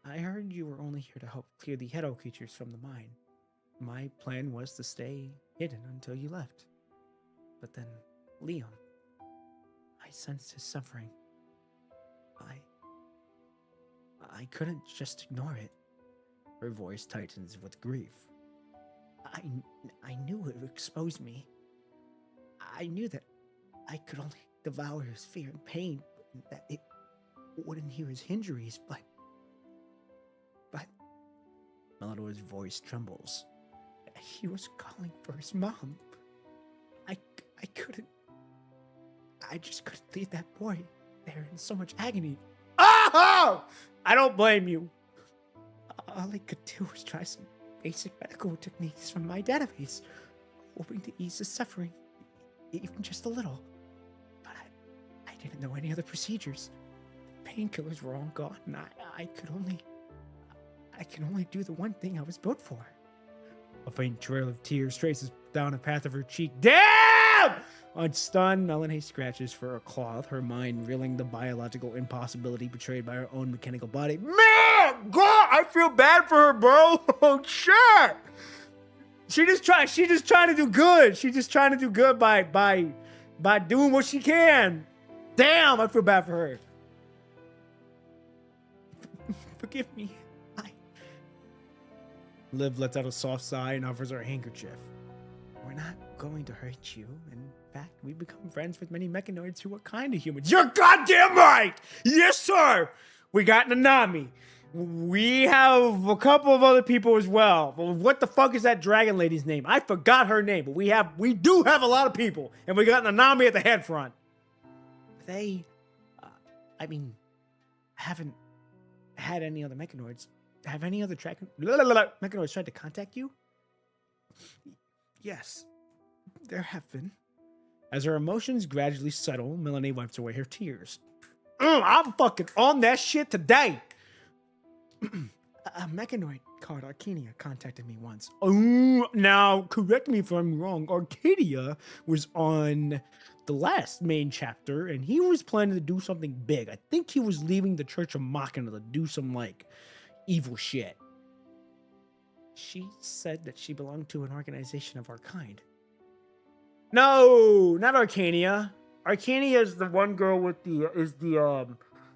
I heard you were only here to help clear the Hero creatures from the mine. My plan was to stay hidden until you left. But then, Liam, I sensed his suffering. I couldn't just ignore it. Her voice tightens with grief. I knew it would expose me. I knew that I could only devour his fear and pain, that it wouldn't heal his injuries, but Melador's voice trembles. He was calling for his mom. I couldn't. I just couldn't leave that boy there in so much agony. Oh! I don't blame you. All I could do was try some basic medical techniques from my database, hoping to ease his suffering, even just a little. But I didn't know any other procedures. Painkillers were all gone, and I could only do the one thing I was built for. A faint trail of tears traces down a path of her cheek. Damn! Unstunned, Melanie scratches for a cloth, her mind reeling the biological impossibility betrayed by her own mechanical body. Man! God, I feel bad for her, bro! Oh, shit! She just trying to do good. She's just trying to do good by doing what she can. Damn, I feel bad for her. Forgive me. Liv lets out a soft sigh and offers her a handkerchief. We're not going to hurt you. In fact, we become friends with many mechanoids who are kind of humans. You're goddamn right! Yes, sir! We got Nanami. We have a couple of other people as well. Well, what the fuck is that dragon lady's name? I forgot her name, but we do have a lot of people. And we got Nanami at the head front. They, haven't had any other mechanoids. Have any other mechanoids tried to contact you? Yes, there have been. As her emotions gradually settle, Melanie wipes away her tears. I'm fucking on that shit today. A mechanoid called Arcadia contacted me once. Oh, now correct me if I'm wrong. Arcadia was on the last main chapter, and he was planning to do something big. I think he was leaving the Church of Machina to do some like evil shit. She said that she belonged to an organization of our kind. No, not Arcania. Arcania is the one girl with the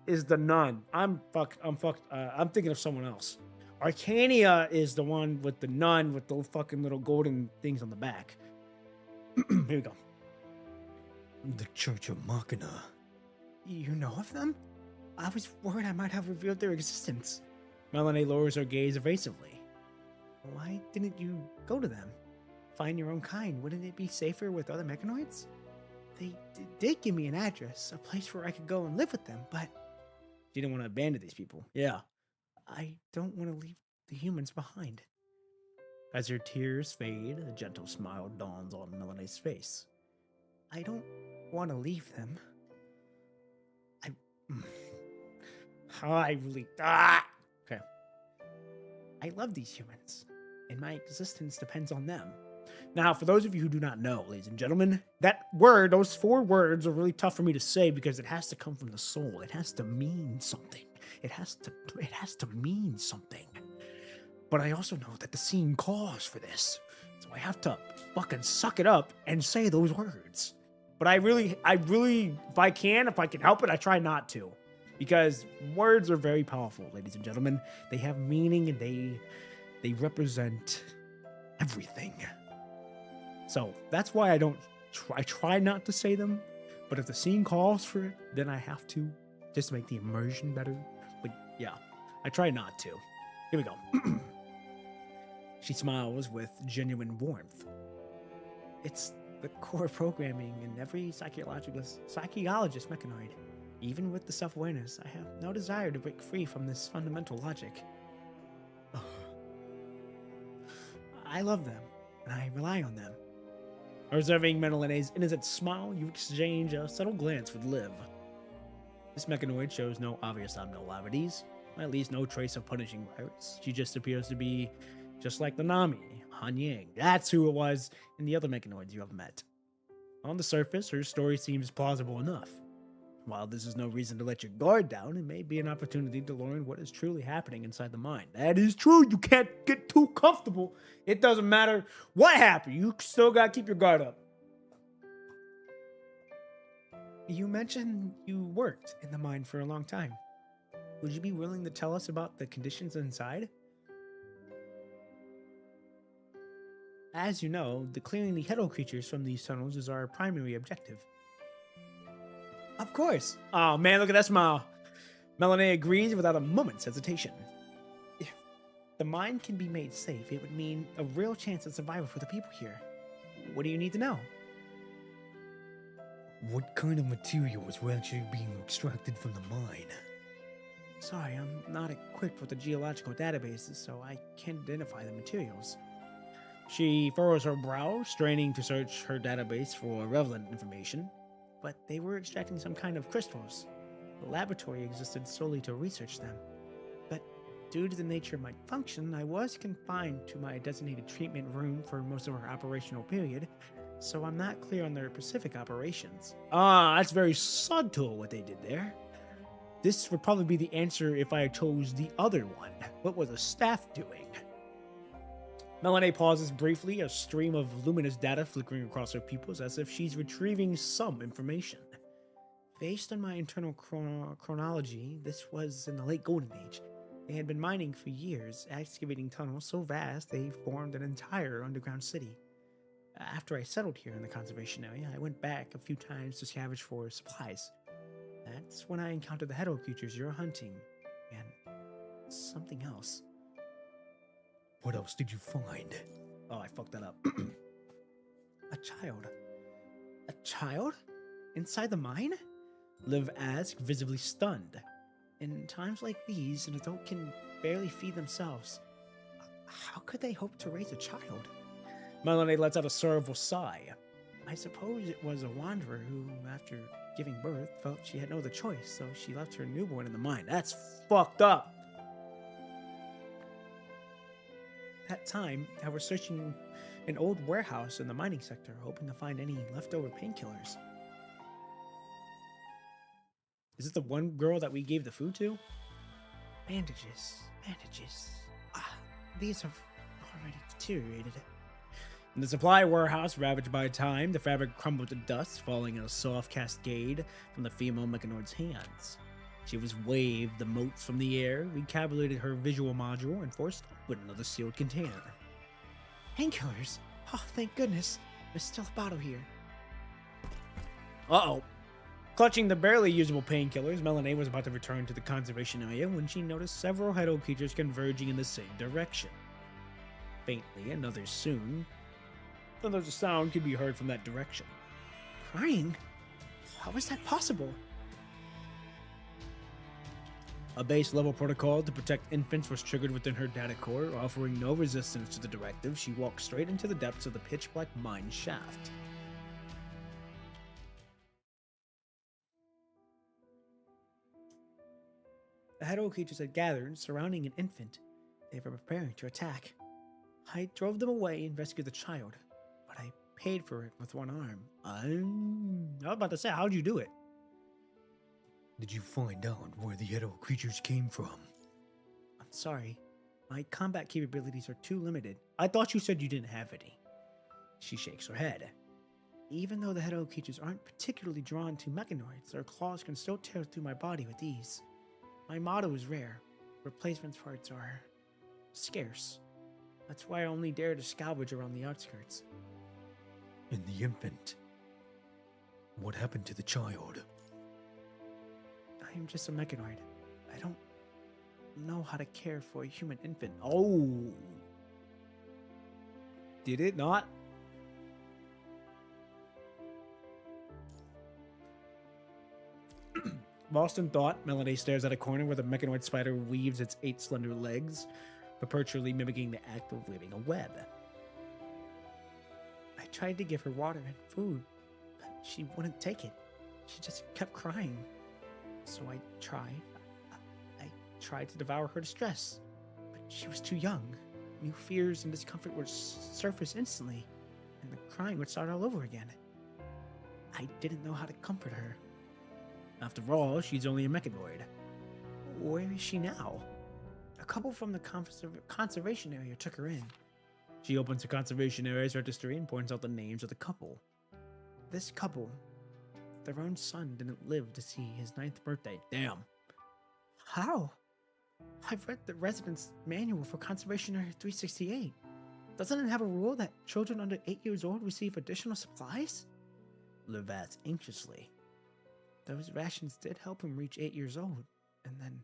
is the nun. I'm fucked. I'm thinking of someone else. Arcania is the one with the nun with the fucking little golden things on the back. Here we go. The Church of Machina. You know of them? I was worried I might have revealed their existence. Melanie lowers her gaze evasively. Why didn't you go to them? Find your own kind. Wouldn't it be safer with other mechanoids? They did give me an address, a place where I could go and live with them, but she didn't want to abandon these people. Yeah. I don't want to leave the humans behind. As her tears fade, a gentle smile dawns on Melanie's face. I don't want to leave them. Okay. I love these humans, and my existence depends on them. Now, for those of you who do not know, ladies and gentlemen, that word, those 4 words are really tough for me to say because it has to come from the soul. It has to mean something. It has to mean something. But I also know that the scene calls for this. So I have to fucking suck it up and say those words. But I really, if I can help it, I try not to. Because words are very powerful, ladies and gentlemen. They have meaning and they represent everything. So that's why I try not to say them, but if the scene calls for it, then I have to, just to make the immersion better. But yeah, I try not to. Here we go. She smiles with genuine warmth. It's the core programming in every psychologist mechanoid. Even with the self-awareness, I have no desire to break free from this fundamental logic. I love them, and I rely on them. Observing Melanie's innocent smile, you exchange a subtle glance with Liv. This mechanoid shows no obvious abnormalities, at least no trace of punishing virus. She just appears to be just like the Nami, Han Yang. That's who it was in the other mechanoids you have met. On the surface, her story seems plausible enough. While this is no reason to let your guard down, it may be an opportunity to learn what is truly happening inside the mind. That is true. You can't get too comfortable. It doesn't matter what happened. You still got to keep your guard up. You mentioned you worked in the mine for a long time. Would you be willing to tell us about the conditions inside? As you know, clearing the Hedo creatures from these tunnels is our primary objective. Of course. Oh man, look at that smile. Melanie agrees without a moment's hesitation. If the mine can be made safe, it would mean a real chance at survival for the people here. What do you need to know? What kind of materials were actually being extracted from the mine? Sorry, I'm not equipped with the geological databases, so I can't identify the materials. She furrows her brow, straining to search her database for relevant information. But they were extracting some kind of crystals. The laboratory existed solely to research them. But due to the nature of my function, I was confined to my designated treatment room for most of our operational period, so I'm not clear on their specific operations. That's very subtle what they did there. This would probably be the answer if I chose the other one. What was the staff doing? Melanie pauses briefly, a stream of luminous data flickering across her pupils as if she's retrieving some information. Based on my internal chronology, this was in the late Golden Age. They had been mining for years, excavating tunnels so vast they formed an entire underground city. After I settled here in the conservation area, I went back a few times to scavenge for supplies. That's when I encountered the Hedo creatures you're hunting, and something else. What else did you find? Oh, I fucked that up. A child. A child? Inside the mine? Liv asked, visibly stunned. In times like these, an adult can barely feed themselves. How could they hope to raise a child? Melanie lets out a sorrowful sigh. I suppose it was a wanderer who, after giving birth, felt she had no other choice, so she left her newborn in the mine. That's fucked up. That time, I was searching an old warehouse in the mining sector, hoping to find any leftover painkillers. Is it the one girl that we gave the food to? Bandages, bandages. Ah, these have already deteriorated. In the supply warehouse ravaged by time, the fabric crumbled to dust, falling in a soft cascade from the female mechanoid's hands. She was waved the motes from the air, recalibrated her visual module, and forced open another sealed container. Painkillers? Oh, thank goodness. There's still a bottle here. Uh-oh. Clutching the barely usable painkillers, Melanie was about to return to the conservation area when she noticed several Hedo creatures converging in the same direction. Faintly, and others soon, another sound could be heard from that direction. Crying? How is that possible? A base-level protocol to protect infants was triggered within her data core, offering no resistance to the directive. She walked straight into the depths of the pitch-black mine shaft. The Hedo creatures had gathered, surrounding an infant. They were preparing to attack. I drove them away and rescued the child, but I paid for it with one arm. I was about to say, how'd you do it? Did you find out where the Edo creatures came from? I'm sorry. My combat capabilities are too limited. I thought you said you didn't have any. She shakes her head. Even though the Hedo creatures aren't particularly drawn to mechanoids, their claws can still tear through my body with ease. My motto is rare. Replacement parts are scarce. That's why I only dare to salvage around the outskirts. And the infant? What happened to the child? I am just a mechanoid. I don't know how to care for a human infant. Oh! Did it not? Lost in thought, Melody stares at a corner where the mechanoid spider weaves its 8 slender legs, perpetually mimicking the act of weaving a web. I tried to give her water and food, but she wouldn't take it. She just kept crying. So I tried to devour her distress, but she was too young. New fears and discomfort would surface instantly, and the crying would start all over again. I didn't know how to comfort her. After all, she's only a mechanoid. Where is she now? A couple from the conservation area took her in. She opens the conservation area's registry and points out the names of the couple. This couple, their own son didn't live to see his 9th birthday. Damn. How? I've read the residence manual for Conservation Area 368. Doesn't it have a rule that children under 8 years old receive additional supplies? Liv asks anxiously. Those rations did help him reach 8 years old, and then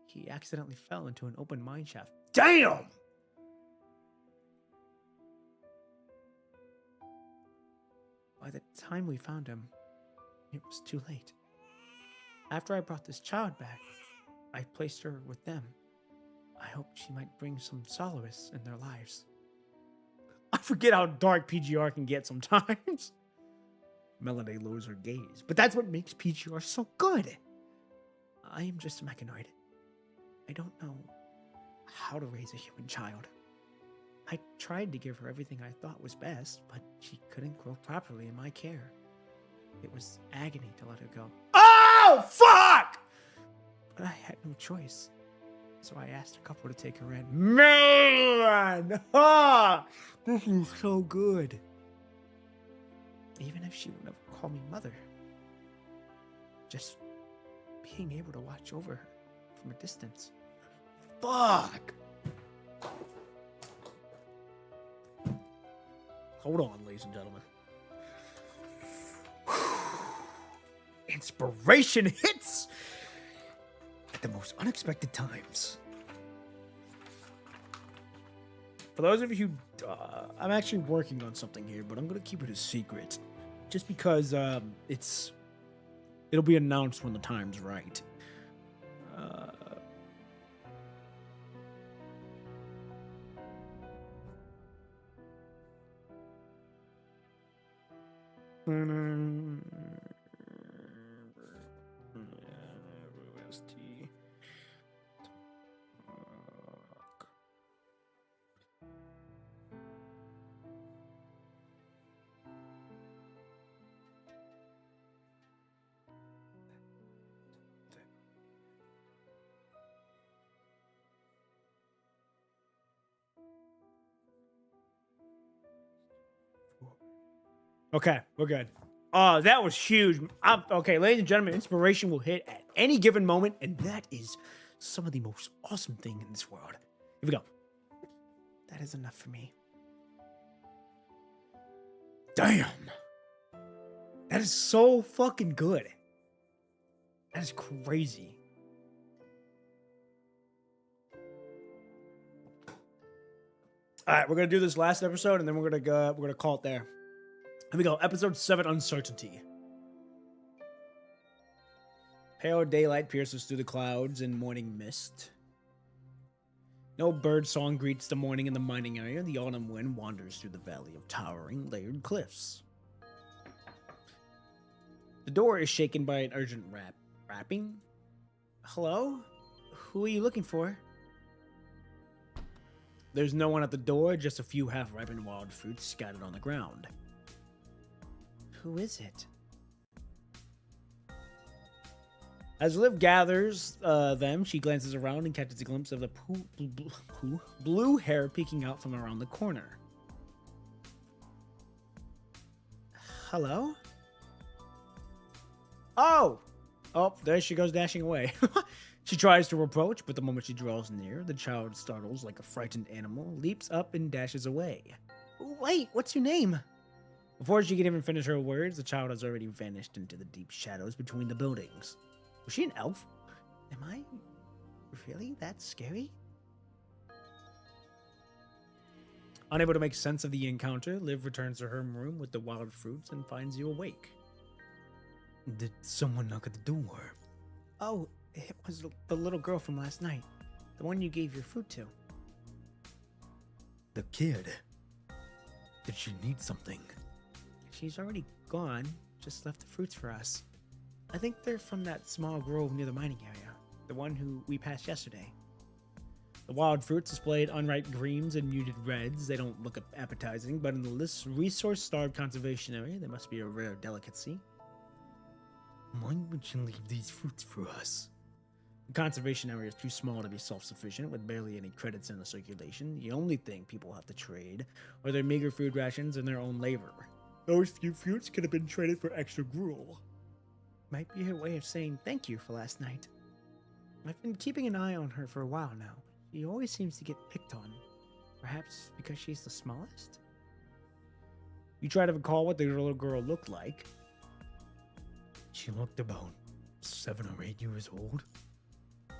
he accidentally fell into an open mine shaft. Damn! By the time we found him, it was too late. After I brought this child back, I placed her with them. I hoped she might bring some solace in their lives. I forget how dark PGR can get sometimes. Melody lowers her gaze, but that's what makes PGR so good. I am just a mechanoid. I don't know how to raise a human child. I tried to give her everything I thought was best, but she couldn't grow properly in my care. It was agony to let her go. Oh, fuck! But I had no choice, so I asked a couple to take her in. Man! Ah! This is so good. Even if she would never call me mother, just being able to watch over her from a distance. Fuck! Hold on, ladies and gentlemen. Inspiration hits at the most unexpected times. For those of you, I'm actually working on something here, but I'm going to keep it a secret. Just because it'll be announced when the time's right. Okay, we're good. That was huge. Okay, ladies and gentlemen, inspiration will hit at any given moment, and that is some of the most awesome thing in this world. Here we go. That is enough for me. Damn. That is so fucking good. That is crazy. All right, we're gonna do this last episode, and then we're gonna call it there. Here we go. Episode 7, Uncertainty. Pale daylight pierces through the clouds and morning mist. No bird song greets the morning in the mining area. The autumn wind wanders through the valley of towering, layered cliffs. The door is shaken by an urgent rapping. Hello? Who are you looking for? There's no one at the door, just a few half-ripened wild fruits scattered on the ground. Who is it? As Liv gathers them, she glances around and catches a glimpse of the blue hair peeking out from around the corner. Hello? Oh! Oh, there she goes dashing away. She tries to approach, but the moment she draws near, the child startles like a frightened animal, leaps up and dashes away. Wait, what's your name? Before she can even finish her words, the child has already vanished into the deep shadows between the buildings. Was she an elf? Am I really that scary? Unable to make sense of the encounter, Liv returns to her room with the wild fruits and finds you awake. Did someone knock at the door? Oh, it was the little girl from last night. The one you gave your fruit to. The kid? Did she need something? She's already gone. Just left the fruits for us. I think they're from that small grove near the mining area. The one who we passed yesterday. The wild fruits displayed unripe greens and muted reds. They don't look appetizing, but in the resource-starved conservation area, they must be a rare delicacy. Why would you leave these fruits for us? The conservation area is too small to be self-sufficient, with barely any credits in the circulation. The only thing people have to trade are their meager food rations and their own labor. Those few fruits could have been traded for extra gruel. Might be her way of saying thank you for last night. I've been keeping an eye on her for a while now. She always seems to get picked on. Perhaps because she's the smallest? You try to recall what the little girl looked like. She looked about 7 or 8 years old.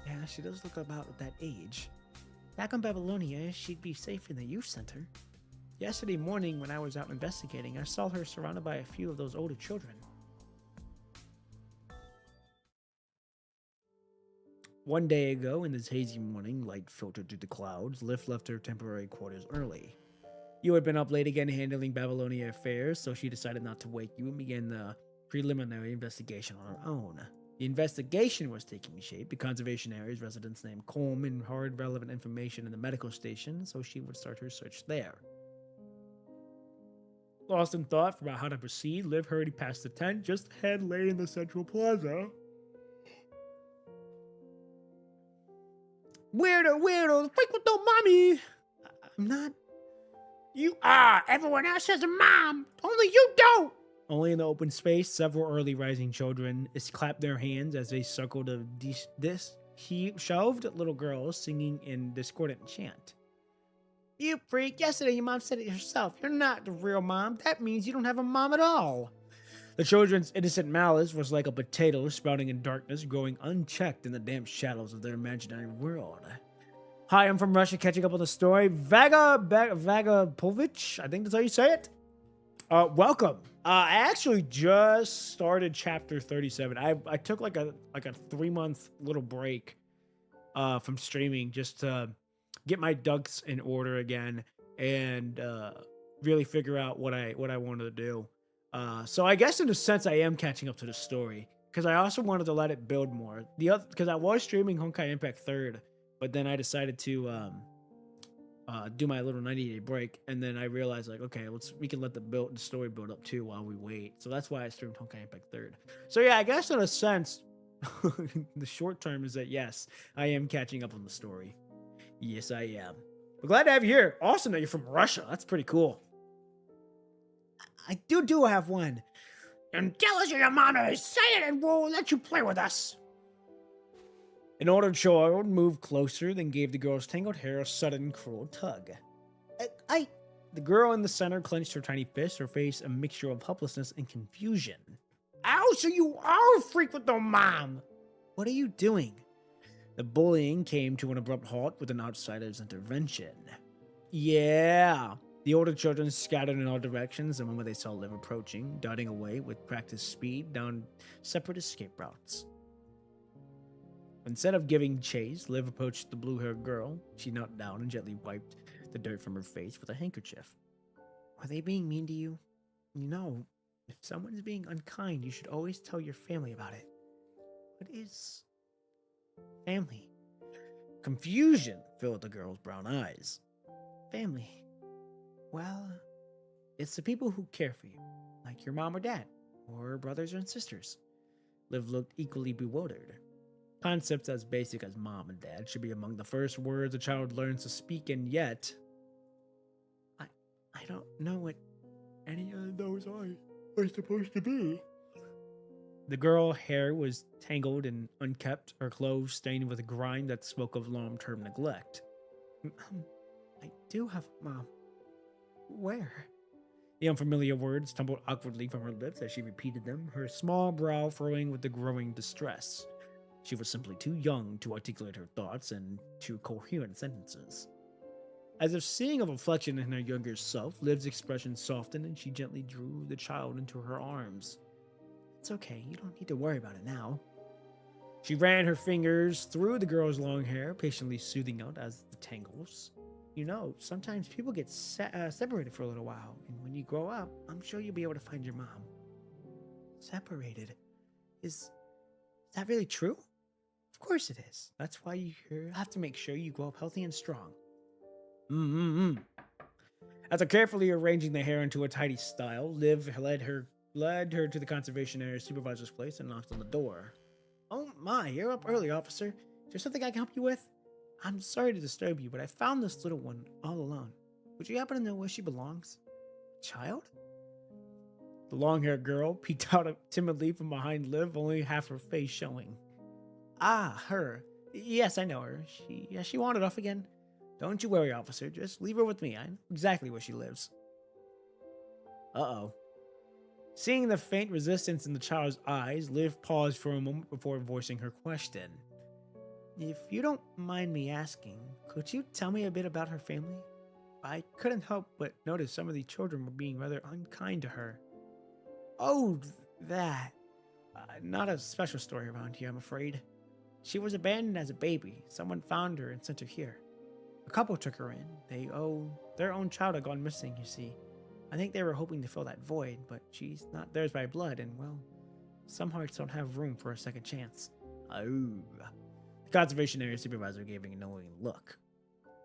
Yeah, she does look about that age. Back on Babylonia, she'd be safe in the youth center. Yesterday morning, when I was out investigating, I saw her surrounded by a few of those older children. One day ago, in this hazy morning, light filtered through the clouds, Liv left her temporary quarters early. You had been up late again handling Babylonia affairs, so she decided not to wake you and began the preliminary investigation on her own. The investigation was taking shape. The conservation area's residents named Coleman heard relevant information in the medical station, so she would start her search there. Lost in thought about how to proceed, Liv hurried past the tent just ahead, lay in the central plaza. Weirdo, fight with the mommy! I'm not. You are! Everyone else has a mom! Only you don't! Only in the open space, several early rising children clapped their hands as they circled shoved little girls singing in discordant chant. You freak! Yesterday your mom said it herself. You're not the real mom. That means you don't have a mom at all. The children's innocent malice was like a potato sprouting in darkness, growing unchecked in the damp shadows of their imaginary world. Hi, I'm from Russia, catching up on the story. Vagapovich, I think that's how you say it. Welcome. I actually just started chapter 37. I took like a 3-month little break from streaming just to get my ducks in order again and really figure out what I wanted to do. So I guess in a sense I am catching up to the story because I also wanted to let it build more. The other because I was streaming Honkai Impact Third, but then I decided to do my little 90-day break, and then I realized like, okay, we can let the story build up too while we wait. So that's why I streamed Honkai Impact Third. So yeah, I guess in a sense, the short term is that yes, I am catching up on the story. Yes, I am. We're glad to have you here. Awesome that you're from Russia. That's pretty cool. I do have one. And tell us your mama, say it, and we'll let you play with us. An older child moved closer, then gave the girl's tangled hair a sudden, cruel tug. The girl in the center clenched her tiny fist, her face a mixture of helplessness and confusion. Ow, so you are a freak with no mom! What are you doing? The bullying came to an abrupt halt with an outsider's intervention. Yeah. The older children scattered in all directions the moment they saw Liv approaching, darting away with practiced speed down separate escape routes. Instead of giving chase, Liv approached the blue-haired girl. She knelt down and gently wiped the dirt from her face with a handkerchief. Are they being mean to you? You know, if someone is being unkind, you should always tell your family about it. What is family? Confusion filled the girl's brown eyes. Family. Well, it's the people who care for you, like your mom or dad, or brothers and sisters. Liv looked equally bewildered. Concepts as basic as mom and dad should be among the first words a child learns to speak, and yet I don't know what any of those are supposed to be. The girl's hair was tangled and unkempt, her clothes stained with a grime that spoke of long-term neglect. I do have a mom. Where? The unfamiliar words tumbled awkwardly from her lips as she repeated them, her small brow furrowing with the growing distress. She was simply too young to articulate her thoughts and to coherent sentences. As if seeing a reflection in her younger self, Liv's expression softened and she gently drew the child into her arms. It's okay, you don't need to worry about it now. She ran her fingers through the girl's long hair, patiently soothing out as the tangles. You know, sometimes people get separated for a little while, and when you grow up, I'm sure you'll be able to find your mom. Separated? Is that really true? Of course it is. That's why you have to make sure you grow up healthy and strong. After carefully arranging the hair into a tidy style, Liv led her to the conservation area supervisor's place and knocked on the door. Oh my, you're up early, officer. Is there something I can help you with? I'm sorry to disturb you, but I found this little one all alone. Would you happen to know where she belongs? Child? The long-haired girl peeked out timidly from behind Liv, only half her face showing. Ah, her. Yes, I know her. She wandered off again. Don't you worry, officer. Just leave her with me. I know exactly where she lives. Uh-oh. Seeing the faint resistance in the child's eyes, Liv paused for a moment before voicing her question. If you don't mind me asking, could you tell me a bit about her family? I couldn't help but notice some of the children were being rather unkind to her. Oh, that. Not a special story around here, I'm afraid. She was abandoned as a baby. Someone found her and sent her here. A couple took her in. Their own child had gone missing, you see. I think they were hoping to fill that void, but she's not theirs by blood, and well, some hearts don't have room for a second chance. Oh. The conservation area supervisor gave a knowing look.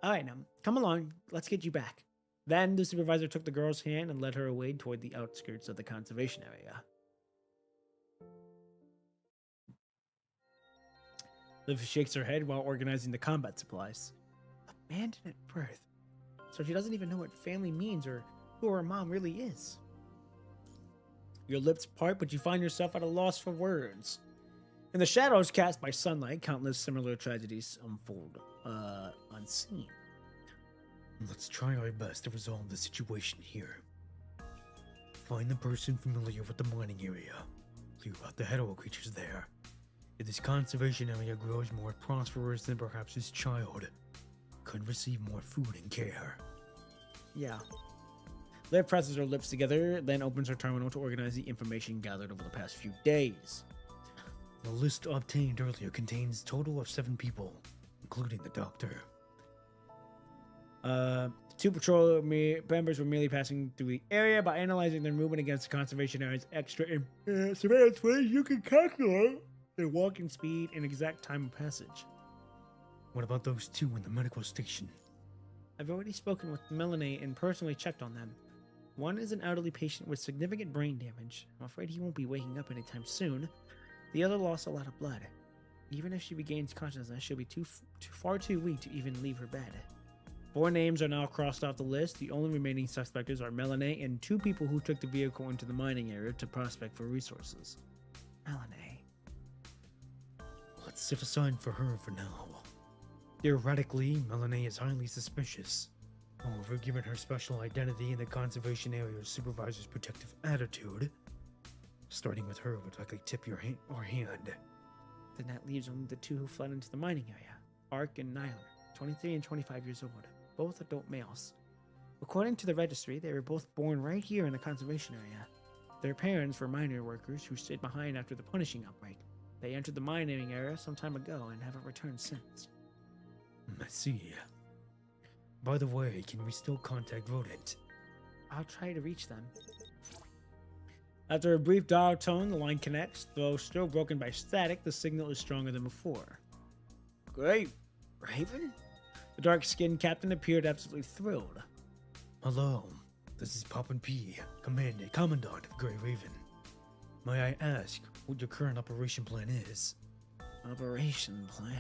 Alright, now, come along. Let's get you back. Then the supervisor took the girl's hand and led her away toward the outskirts of the conservation area. Liv shakes her head while organizing the combat supplies. Abandoned at birth. So she doesn't even know what family means or who her mom really is. Your lips part, but you find yourself at a loss for words. In the shadows cast by sunlight, countless similar tragedies unfold, unseen. Let's try our best to resolve the situation here. Find the person familiar with the mining area. Clear out the hetero creatures there. If this conservation area grows more prosperous, then perhaps this child could receive more food and care. Yeah. Liv presses her lips together, then opens her terminal to organize the information gathered over the past few days. The list obtained earlier contains a total of 7 people, including the doctor. Two members were merely passing through the area. By analyzing their movement against the conservation area's extra surveillance footage, you can calculate their walking speed and exact time of passage. What about those two in the medical station? I've already spoken with Melanie and personally checked on them. One is an elderly patient with significant brain damage. I'm afraid he won't be waking up anytime soon. The other lost a lot of blood. Even if she regains consciousness, she'll be far too weak to even leave her bed. 4 names are now crossed off the list. The only remaining suspects are Melanie and 2 people who took the vehicle into the mining area to prospect for resources. Melanie. Let's set a sign for her for now. Theoretically, Melanie is highly suspicious. However, given her special identity and the conservation area's supervisor's protective attitude, starting with her would likely tip your hand. Then that leaves only the 2 who fled into the mining area. Ark and Nyler, 23 and 25 years old. Both adult males. According to the registry, they were both born right here in the conservation area. Their parents were miner workers who stayed behind after the punishing outbreak. They entered the mining area some time ago and haven't returned since. I see. By the way, can we still contact Rodent? I'll try to reach them. After a brief dial tone, the line connects. Though still broken by static, the signal is stronger than before. Great. Raven? The dark-skinned captain appeared absolutely thrilled. Hello, this is Poppin' P, Commandant of Grey Raven. May I ask what your current operation plan is? Operation plan?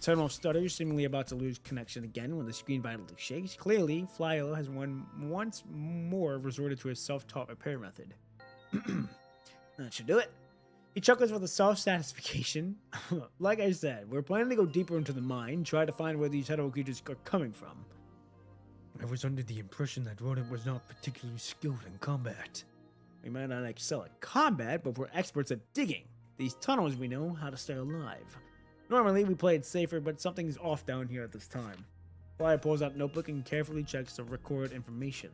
Terminal stutters, seemingly about to lose connection again when the screen violently shakes. Clearly, Flyo has once more resorted to his self-taught repair method. That should do it. He chuckles with a self-satisfaction. Like I said, we're planning to go deeper into the mine, try to find where these hetero creatures are coming from. I was under the impression that Rodent was not particularly skilled in combat. We might not excel at combat, but we're experts at digging. These tunnels we know how to stay alive. Normally, we play it safer, but something's off down here at this time. Flyer pulls out notebook and carefully checks the record information.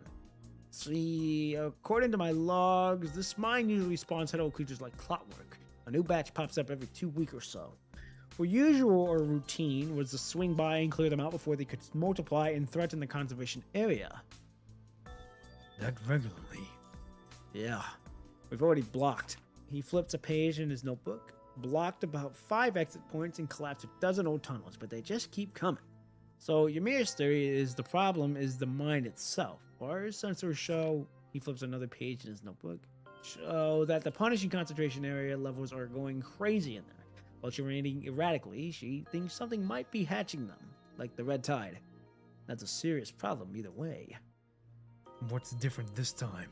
See, according to my logs, this mine usually spawns hetero creatures like clockwork. A new batch pops up every 2 weeks or so. For usual or routine was to swing by and clear them out before they could multiply and threaten the conservation area. That regularly? Yeah, we've already blocked. He flips a page in his notebook, blocked about 5 exit points and collapsed a dozen old tunnels, but they just keep coming. So Ymir's theory is the problem is the mine itself. Our sensors show, he flips another page in his notebook, show that the punishing concentration area levels are going crazy in there. Fluctuating erratically, she thinks something might be hatching them, like the red tide. That's a serious problem either way. What's different this time?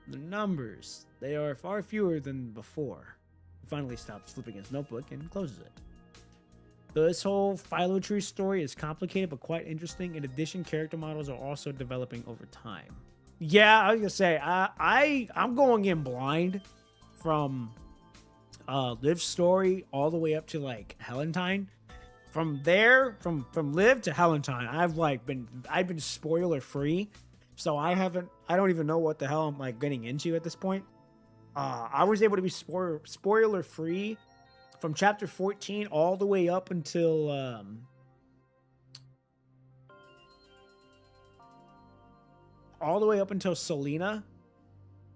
The numbers. They are far fewer than before. He finally stops flipping his notebook and closes it. This whole Philo tree story is complicated but quite interesting. In addition, character models are also developing over time. Yeah, I was gonna say I'm going in blind from Liv's story all the way up to like Helentine. From there, from Liv to Helentine, I've been spoiler free, so I don't even know what the hell I'm like getting into at this point. I was able to be spoiler free from chapter 14 all the way up until Selena.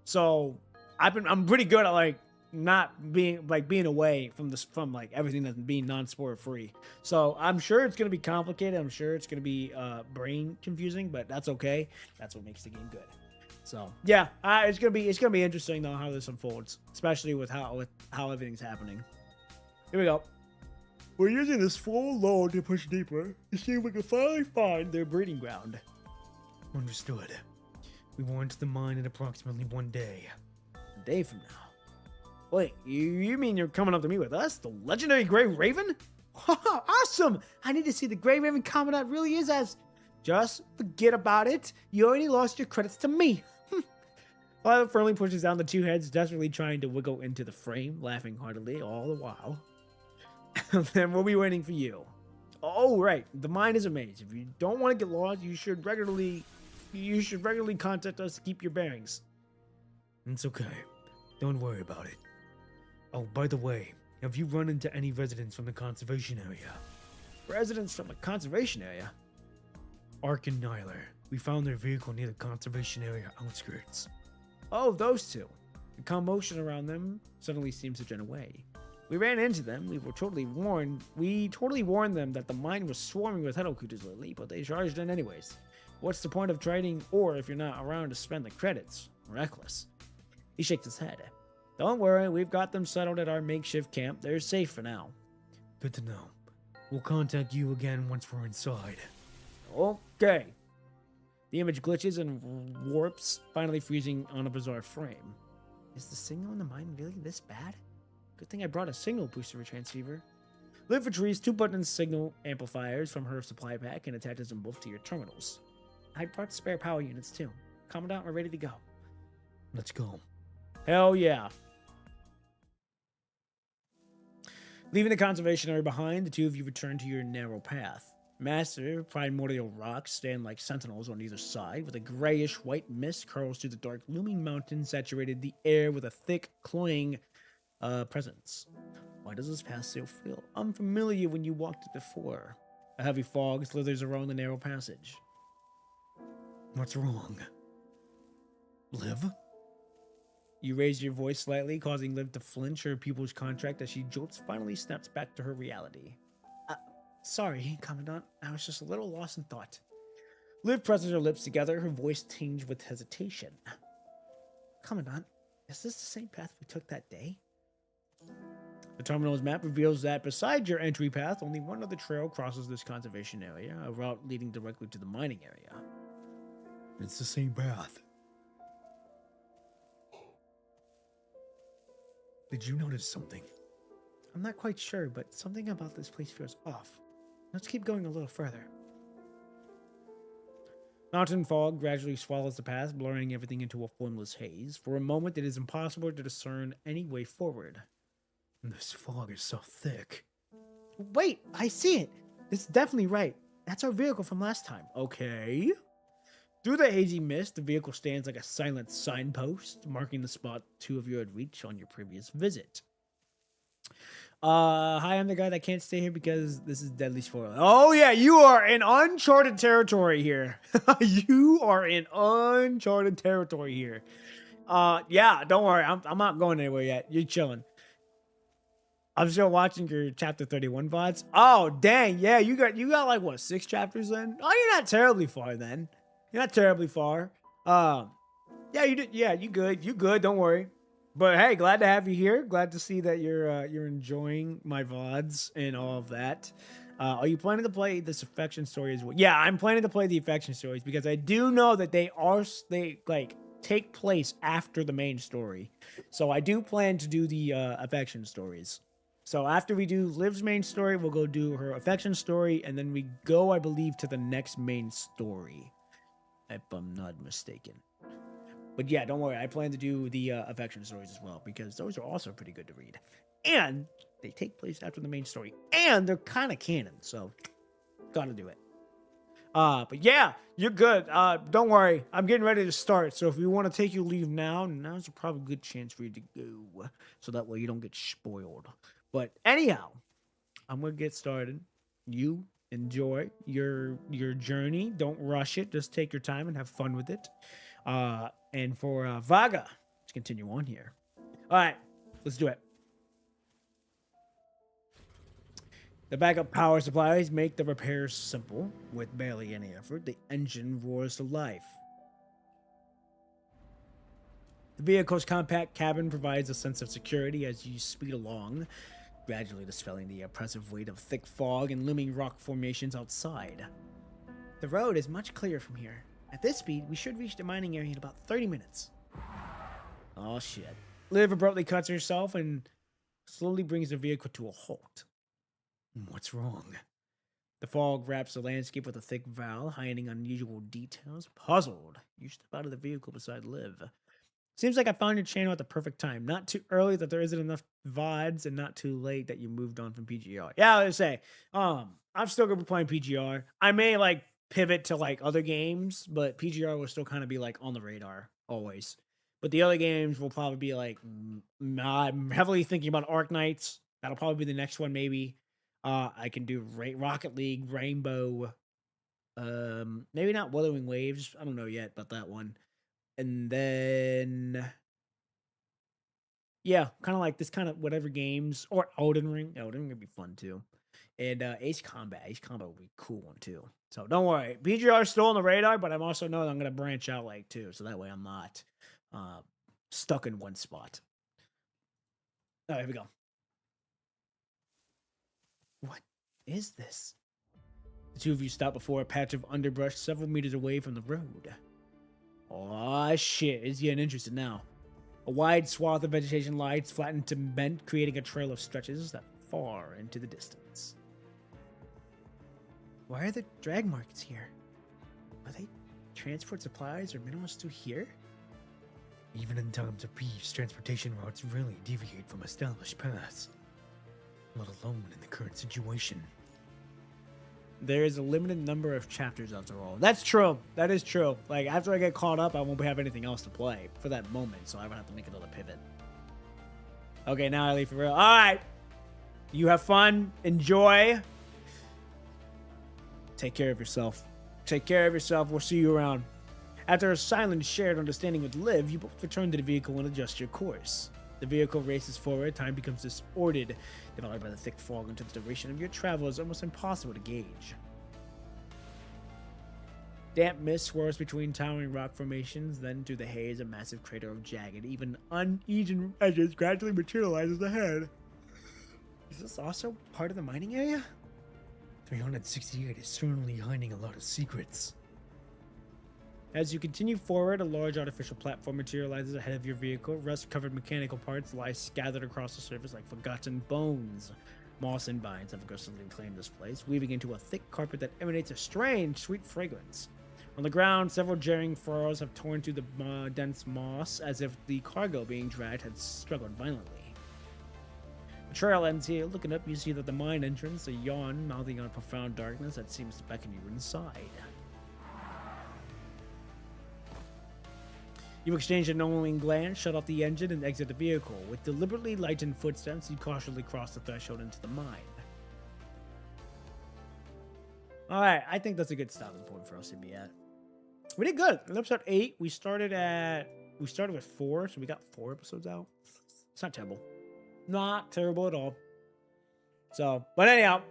So I'm pretty good at like not being away from like everything that's being non-spoiler free. So I'm sure it's gonna be complicated. I'm sure it's gonna be brain confusing, but that's okay. That's what makes the game good. So yeah, it's gonna be interesting though how this unfolds, especially with how everything's happening. Here we go. We're using this full load to push deeper to see if we can finally find their breeding ground. Understood. We will enter the mine in approximately 1 day. A day from now. Wait, you mean you're coming up to meet with us, the legendary Grey Raven? Awesome! I need to see the Grey Raven Commandant really is as... Just forget about it. You already lost your credits to me. Lila firmly pushes down the 2 heads, desperately trying to wiggle into the frame, laughing heartily all the while. Then we'll be waiting for you. Oh, right. The mine is a maze. If you don't want to get lost, you should regularly contact us to keep your bearings. It's okay. Don't worry about it. Oh, by the way, have you run into any residents from the conservation area? Residents from the conservation area? Ark and Nyler. We found their vehicle near the conservation area outskirts. Oh, those two. The commotion around them suddenly seems to turn away. We ran into them. We totally warned them that the mine was swarming with Hero creatures lately, but they charged in anyways. What's the point of trading, or if you're not around to spend the credits? Reckless. He shakes his head. Don't worry, we've got them settled at our makeshift camp. They're safe for now. Good to know. We'll contact you again once we're inside. Okay. The image glitches and warps, finally freezing on a bizarre frame. Is the signal in the mine really this bad? Good thing I brought a signal booster transceiver. Liv retrieves 2 button signal amplifiers from her supply pack and attaches them both to your terminals. I brought spare power units too. Commandant, we're ready to go. Let's go. Hell yeah. Leaving the conservation area behind, the two of you return to your narrow path. Massive primordial rocks stand like sentinels on either side, with a grayish white mist curls through the dark looming mountains, saturated the air with a thick, cloying presence. Why does this path still feel unfamiliar when you walked it before? A heavy fog slithers around the narrow passage. What's wrong? Liv? You raise your voice slightly, causing Liv to flinch, her pupils contract as she jolts finally snaps back to her reality. Sorry, Commandant. I was just a little lost in thought. Liv presses her lips together, her voice tinged with hesitation. Commandant, is this the same path we took that day? The terminal's map reveals that beside your entry path, only one other trail crosses this conservation area, a route leading directly to the mining area. It's the same path. Did you notice something? I'm not quite sure, but something about this place feels off. Let's keep going a little further. Mountain fog gradually swallows the path, blurring everything into a formless haze. For a moment, it is impossible to discern any way forward. This fog is so thick. Wait, I see it. It's definitely right. That's our vehicle from last time. Okay. Through the hazy mist, the vehicle stands like a silent signpost, marking the spot two of you had reached on your previous visit. Hi, I'm the guy that can't stay here because this is deadly spoiler. Oh yeah, you are in uncharted territory here. You are in uncharted territory here. Yeah, don't worry. I'm not going anywhere yet. You're chilling. I'm still watching your chapter 31 VODs. Oh, dang. Yeah, you got like what, 6 chapters then? Oh, you're not terribly far then. You're not terribly far. Yeah, you did. Yeah, you good. You good. Don't worry. But hey, glad to have you here. Glad to see that you're enjoying my VODs and all of that. Are you planning to play this affection story as well? Yeah, I'm planning to play the affection stories because I do know that they like take place after the main story. So I do plan to do the affection stories. So after we do Liv's main story, we'll go do her affection story, and then we go, I believe, to the next main story, if I'm not mistaken. But yeah, don't worry. I plan to do the affection stories as well, because those are also pretty good to read. And they take place after the main story. And they're kind of canon, so gotta do it. But yeah, you're good. Don't worry. I'm getting ready to start, so if you want to take your leave now's a probably good chance for you to go, so that way you don't get spoiled. But anyhow, I'm going to get started. You enjoy your journey. Don't rush it. Just take your time and have fun with it. And for Vaga, let's continue on here. All right, let's do it. The backup power supplies make the repairs simple. With barely any effort, the engine roars to life. The vehicle's compact cabin provides a sense of security as you speed along, gradually dispelling the oppressive weight of thick fog and looming rock formations outside. The road is much clearer from here. At this speed, we should reach the mining area in about 30 minutes. Oh shit. Liv abruptly cuts herself and slowly brings the vehicle to a halt. What's wrong? The fog wraps the landscape with a thick veil, hiding unusual details. Puzzled, you step out of the vehicle beside Liv. Seems like I found your channel at the perfect time. Not too early that there isn't enough VODs, and not too late that you moved on from PGR. Yeah, I was gonna say, I'm still gonna be playing PGR. I may like pivot to like other games, but PGR will still kind of be like on the radar always. But the other games will probably be like, I'm heavily thinking about Arc Knights. That'll probably be the next one, maybe. I can do Rocket League, Rainbow, Maybe not Wuthering Waves. I don't know yet about that one. And then yeah, kind of like this kind of whatever games or Elden Ring. Elden Ring would be fun too. And Ace Combat. Ace Combat would be a cool one too. So don't worry. PGR is still on the radar, but I'm also know that I'm gonna branch out like too. So that way I'm not stuck in one spot. Oh, here we go. What is this? The two of you stop before a patch of underbrush several meters away from the road. Oh shit, it's getting interesting now. A wide swath of vegetation lies flattened to bent, creating a trail of stretches that far into the distance. Why are the drag markets here? Are they transport supplies or minerals through here? Even in times of peace, transportation routes rarely deviate from established paths, let alone in the current situation. There is a limited number of chapters after all. That's true. That is true. Like, after I get caught up, I won't have anything else to play for that moment, so I would have to make another pivot. Okay, now I leave for real. All right. You have fun. Enjoy. Take care of yourself. Take care of yourself. We'll see you around. After a silent, shared understanding with Liv, you both return to the vehicle and adjust your course. The vehicle races forward. Time becomes disordered. Developed by the thick fog until the duration of your travel is almost impossible to gauge. Damp mist swirls between towering rock formations, then through the haze, a massive crater of jagged, even uneven edges gradually materializes ahead. Is this also part of the mining area? 368 is certainly hiding a lot of secrets. As you continue forward, a large artificial platform materializes ahead of your vehicle. Rust-covered mechanical parts lie scattered across the surface like forgotten bones. Moss and vines have aggressively claimed this place, weaving into a thick carpet that emanates a strange, sweet fragrance. On the ground, several jarring furrows have torn through the dense moss, as if the cargo being dragged had struggled violently. The trail ends here. Looking up, you see that the mine entrance, a yawn mouthing on profound darkness that seems to beckon you inside. You exchange a knowing glance, shut off the engine, and exit the vehicle. With deliberately lightened footsteps, you cautiously cross the threshold into the mine. Alright, I think that's a good stopping point for us to be at. We did good. In episode 8, we started with 4, so we got 4 episodes out. It's not terrible. Not terrible at all. So, but anyhow,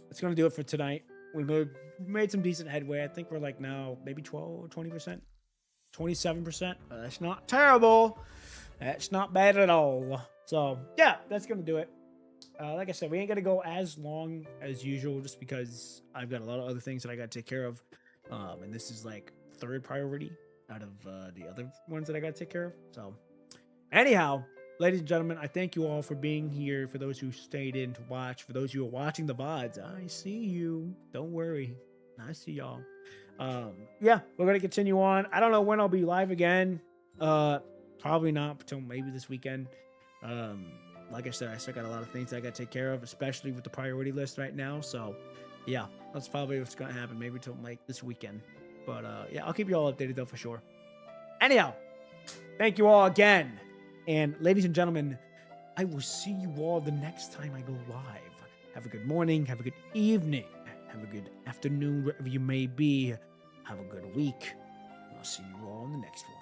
that's going to do it for tonight. We made some decent headway. I think we're like now maybe 20%. 27%. That's not terrible. That's not bad at all. So, yeah, that's going to do it. Like I said, we ain't going to go as long as usual just because I've got a lot of other things that I got to take care of. And this is like third priority out of the other ones that I got to take care of. So, anyhow, ladies and gentlemen, I thank you all for being here. For those who stayed in to watch, for those who are watching the VODs, I see you. Don't worry. I see y'all. Yeah, we're gonna continue on. I don't know when I'll be live again. Probably not until maybe this weekend. Like I said, I still got a lot of things I gotta take care of, especially with the priority list right now. So yeah, that's probably what's gonna happen, maybe till like this weekend. But yeah, I'll keep you all updated though for sure. Anyhow, thank you all again. And ladies and gentlemen, I will see you all the next time I go live. Have a good morning, have a good evening, have a good afternoon, wherever you may be. Have a good week. I'll see you all in the next one.